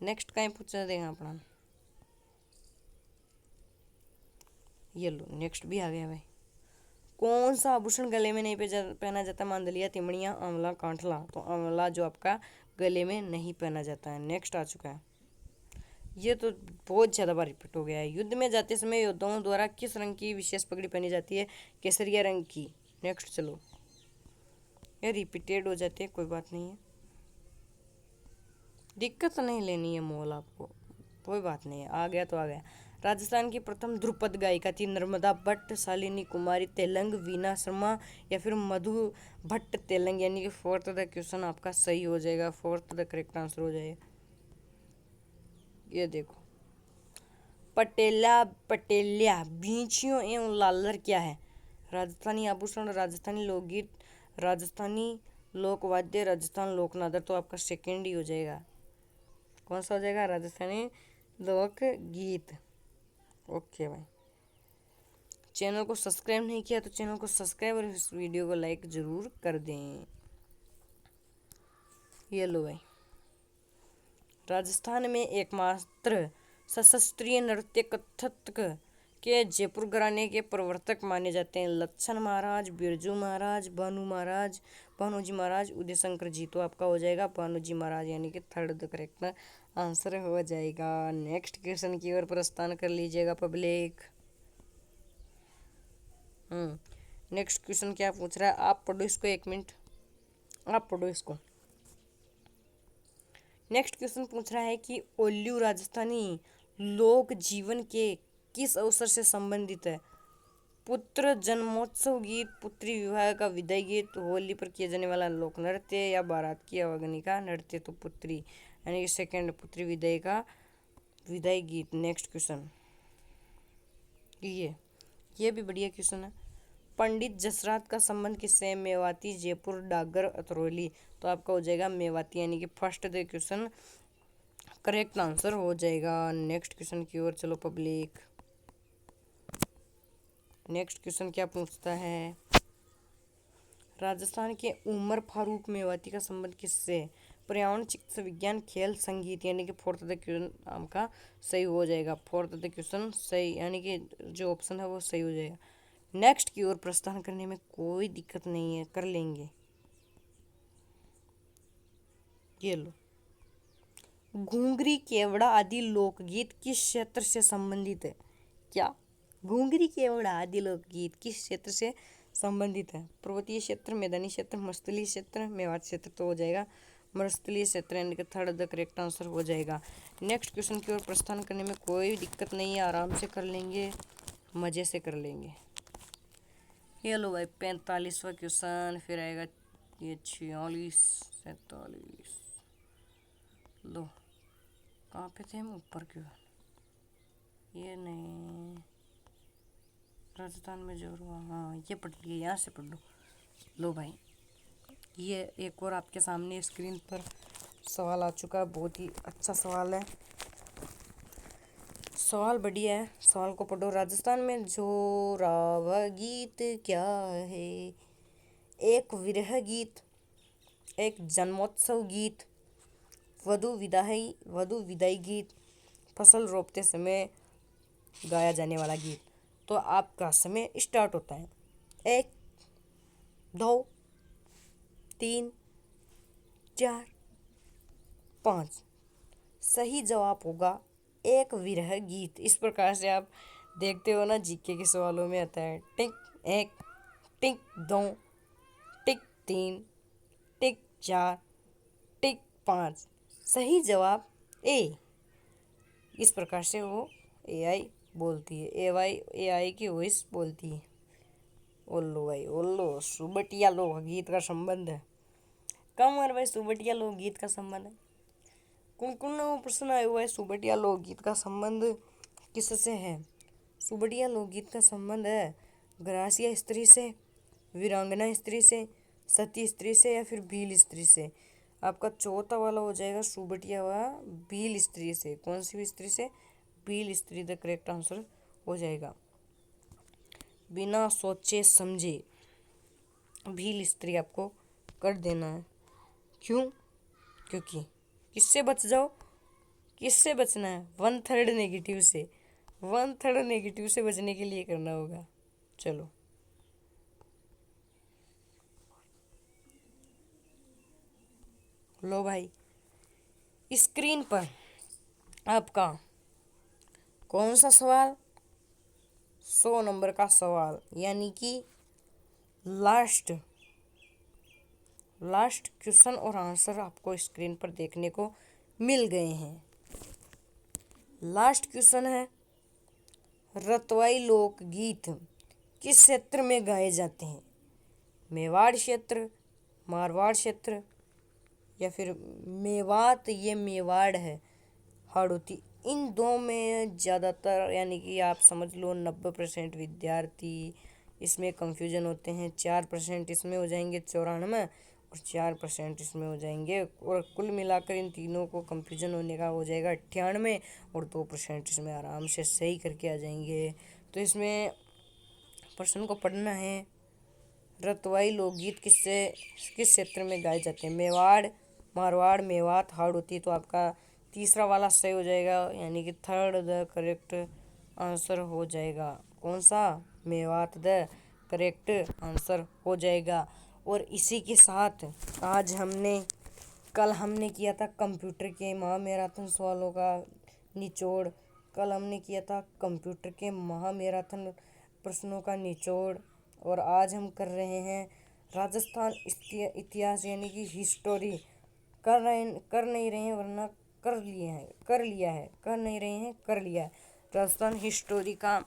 नेक्स्ट कहीं पूछा देगा अपना। ये लो, नेक्स्ट भी आ गया भाई। कौन सा आभूषण गले में नहीं पहना जाता? मांदलिया, तिमड़िया, आंवला, कांठला? तो आंवला जो आपका गले में नहीं पहना जाता है। नेक्स्ट आ चुका है, ये तो बहुत ज़्यादा बार रिपीट हो गया है। युद्ध में जाते समय योद्धाओं द्वारा किस रंग की विशेष पगड़ी पहनी जाती है? केसरिया रंग की। नेक्स्ट चलो, ये रिपीटेड हो जाती है, कोई बात नहीं है, दिक्कत नहीं लेनी है मोल आपको, कोई बात नहीं है, आ गया तो आ गया। राजस्थान की प्रथम ध्रुपद गायिका थी नर्मदा भट्ट, शालिनी कुमारी तेलंग, वीना शर्मा या फिर मधु भट्ट तेलंग? यानी कि फोर्थ द क्वेश्चन आपका सही हो जाएगा, फोर्थ द करेक्ट आंसर हो जाएगा। ये देखो, पटेला पटेल्या बींचियों एवं लालर क्या है? राजस्थानी आभूषण, राजस्थानी लोकगीत, राजस्थानी लोकवाद्य, राजस्थान लोकनादर? तो आपका सेकेंड ही हो जाएगा। कौन सा हो जाएगा? राजस्थानी लोकगीत। ओके भाई, चैनल को सब्सक्राइब नहीं किया तो चैनल को सब्सक्राइब और इस वीडियो को लाइक ज़रूर कर दें। ये लो भाई, राजस्थान में एकमात्र सशस्त्रीय नृत्य कथक के जयपुर घराने के प्रवर्तक माने जाते हैं? लक्षण महाराज, बिरजू महाराज, भानु महाराज, भानुजी महाराज, उदय शंकर जी? तो आपका हो जाएगा भानुजी महाराज, यानी कि थर्ड द करेक्ट आंसर हो जाएगा। नेक्स्ट क्वेश्चन की ओर प्रस्थान कर लीजिएगा पब्लिक। नेक्स्ट क्वेश्चन क्या पूछ रहा है? आप पढ़ो इसको, एक मिनट आप पढ़ो इसको। नेक्स्ट क्वेश्चन पूछ रहा है कि ओल्लू राजस्थानी लोक जीवन के किस अवसर से संबंधित है? पुत्र जन्मोत्सव गीत, पुत्री विवाह का विदाई गीत, होली पर किया जाने वाला लोक नृत्य या बारात की अवगनी का नृत्य? तो पुत्री, यानी कि सेकेंड, पुत्री विदाई का विदाई गीत। नेक्स्ट क्वेश्चन, ये भी बढ़िया क्वेश्चन है। पंडित जसरात का संबंध किससे है? मेवाती, जयपुर, डागर, अतरौली? तो आपका हो जाएगा मेवाती, यानी कि first the question correct answer हो जाएगा। नेक्स्ट क्वेश्चन की ओर चलो पब्लिक। नेक्स्ट क्वेश्चन क्या पूछता है? राजस्थान के उमर फारूक मेवाती का संबंध किससे है? पर्यावरण, चिकित्सा विज्ञान, खेल, संगीत? यानी कि फोर्थ द क्वेश्चन आपका सही हो जाएगा, फोर्थ द क्वेश्चन सही, यानी कि जो ऑप्शन है वो सही हो जाएगा। नेक्स्ट की ओर प्रस्थान करने में कोई दिक्कत नहीं है, कर लेंगे। ये लो, घूंगरी, केवड़ा आदि लोकगीत किस क्षेत्र से संबंधित है? क्या घूंगरी, केवड़ा आदि लोकगीत किस क्षेत्र से संबंधित है। पर्वतीय क्षेत्र, मैदानी क्षेत्र, मरुस्थलीय क्षेत्र, मेवाड़ क्षेत्र तो हो जाएगा मरुस्थलीय क्षेत्र, यानी कि थर्ड द करेक्ट आंसर हो जाएगा। नेक्स्ट क्वेश्चन की ओर प्रस्थान करने में कोई दिक्कत नहीं है, आराम से कर लेंगे, मज़े से कर लेंगे। ये लो भाई 45वां क्वेश्चन, फिर आएगा ये 46, 47। लो कहाँ पे थे हम, ऊपर क्यों, ये नहीं, राजस्थान में जो हुआ, हाँ ये पढ़ लिए, यहाँ से पढ़ लो। लो भाई ये एक और आपके सामने स्क्रीन पर सवाल आ चुका है, बहुत ही अच्छा सवाल है, सवाल बढ़िया है, सवाल को पढ़ो। राजस्थान में जोरावर गीत क्या है? एक विरह गीत, एक जन्मोत्सव गीत, वधु विदाई गीत, फसल रोपते समय गाया जाने वाला गीत। तो आपका समय स्टार्ट होता है, 1 2 3 4 5। सही जवाब होगा एक विरह गीत। इस प्रकार से आप देखते हो ना, जीके के सवालों में आता है टिक 1, टिक 2, टिक 3, टिक 4, टिक 5। सही जवाब ए। इस प्रकार से वो एआई बोलती है, एआई की वॉइस बोलती है। ओल्लो भाई ओल्लो, सुबटिया लोकगीत का संबंध है। कम और भाई सुबटिया लोकगीत का संबंध है, कौन कौन वो प्रश्न आया हुआ है, सुबटिया लोकगीत का संबंध किससे है? सुबटिया लोकगीत का संबंध है ग्रासिया स्त्री से, वीरांगना स्त्री से, सती स्त्री से, या फिर भील स्त्री से। आपका चौथा वाला हो जाएगा सुबटिया व भील स्त्री से। कौन सी स्त्री से? भील स्त्री द करेक्ट आंसर हो जाएगा। बिना सोचे समझे भील स्त्री आपको कर देना है। क्यों? क्योंकि किससे बच जाओ, किससे बचना है? 1/3 नेगेटिव से, 1/3 नेगेटिव से बचने के लिए करना होगा। चलो लो भाई स्क्रीन पर आपका कौन सा सवाल, 100 नंबर का सवाल, यानी कि लास्ट क्वेश्चन और आंसर आपको स्क्रीन पर देखने को मिल गए हैं। लास्ट क्वेश्चन है, रतवाई लोकगीत किस क्षेत्र में गाए जाते हैं? मेवाड़ क्षेत्र, मारवाड़ क्षेत्र, या फिर मेवात, ये मेवाड़ है हाड़ौती। इन दो में ज़्यादातर, यानी कि आप समझ लो 90% विद्यार्थी इसमें कंफ्यूजन होते हैं। 4% इसमें हो जाएंगे 94, और 4% इसमें हो जाएंगे, और कुल मिलाकर इन तीनों को कंफ्यूजन होने का हो जाएगा 98, और 2% इसमें आराम से सही करके आ जाएंगे। तो इसमें प्रश्न को पढ़ना है, रतवाई लोकगीत किस क्षेत्र में गाए जाते हैं? मेवाड़, मारवाड़, मेवात, हाड़ौती। तो आपका तीसरा वाला सही हो जाएगा, यानी कि थर्ड द करेक्ट आंसर हो जाएगा। कौन सा? मेवात द करेक्ट आंसर हो जाएगा। और इसी के साथ आज कल हमने किया था कंप्यूटर के महामैराथन सवालों का निचोड़, कल हमने किया था कंप्यूटर के महामैराथन प्रश्नों का निचोड़, और आज हम कर रहे हैं राजस्थान इतिहास, यानी कि हिस्टोरी। कर नहीं रहे हैं, वरना कर लिया है, कर नहीं रहे हैं, कर लिया है। राजस्थान हिस्टोरी का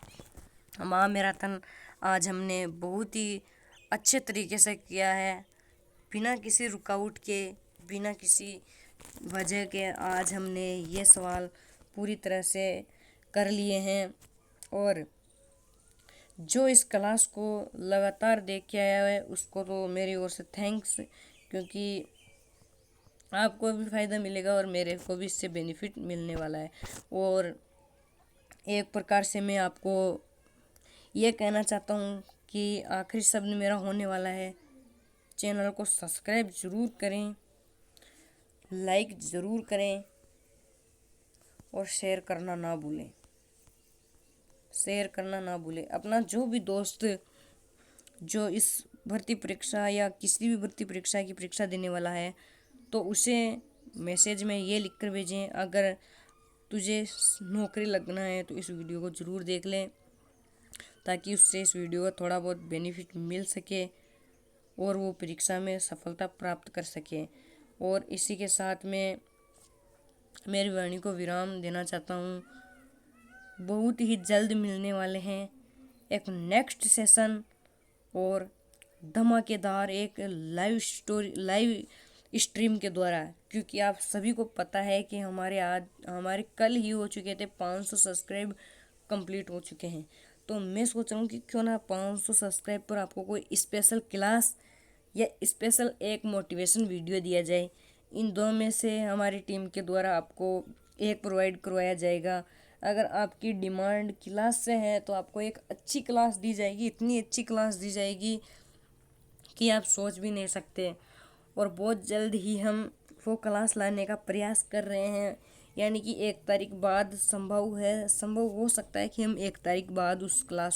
महामैराथन आज हमने बहुत ही अच्छे तरीके से किया है, बिना किसी रुकावट के, बिना किसी वजह के आज हमने ये सवाल पूरी तरह से कर लिए हैं। और जो इस क्लास को लगातार देख के आया है उसको तो मेरी ओर से थैंक्स, क्योंकि आपको भी फ़ायदा मिलेगा और मेरे को भी इससे बेनिफिट मिलने वाला है। और एक प्रकार से मैं आपको ये कहना चाहता हूँ कि आखिरी शब्द मेरा होने वाला है, चैनल को सब्सक्राइब ज़रूर करें, लाइक ज़रूर करें, और शेयर करना ना भूलें, अपना जो भी दोस्त जो इस भर्ती परीक्षा या किसी भी भर्ती परीक्षा की परीक्षा देने वाला है, तो उसे मैसेज में ये लिख कर भेजें, अगर तुझे नौकरी लगना है तो इस वीडियो को ज़रूर देख लें, ताकि उससे इस वीडियो का थोड़ा बहुत बेनिफिट मिल सके और वो परीक्षा में सफलता प्राप्त कर सके। और इसी के साथ में मेरी वाणी को विराम देना चाहता हूँ। बहुत ही जल्द मिलने वाले हैं एक नेक्स्ट सेशन और धमाकेदार एक लाइव स्ट्रीम के द्वारा, क्योंकि आप सभी को पता है कि हमारे कल ही हो चुके थे 500 सब्सक्राइब कंप्लीट हो चुके हैं। तो मैं सोच रहा हूँ कि क्यों ना 500 सब्सक्राइब पर आपको कोई स्पेशल क्लास या स्पेशल एक मोटिवेशन वीडियो दिया जाए। इन दो में से हमारी टीम के द्वारा आपको एक प्रोवाइड करवाया जाएगा। अगर आपकी डिमांड क्लास से है तो आपको एक अच्छी क्लास दी जाएगी, इतनी अच्छी क्लास दी जाएगी कि आप सोच भी नहीं सकते। और बहुत जल्द ही हम वो क्लास लाने का प्रयास कर रहे हैं, यानी कि 1 तारीख बाद संभव हो सकता है कि हम 1 तारीख बाद उस क्लास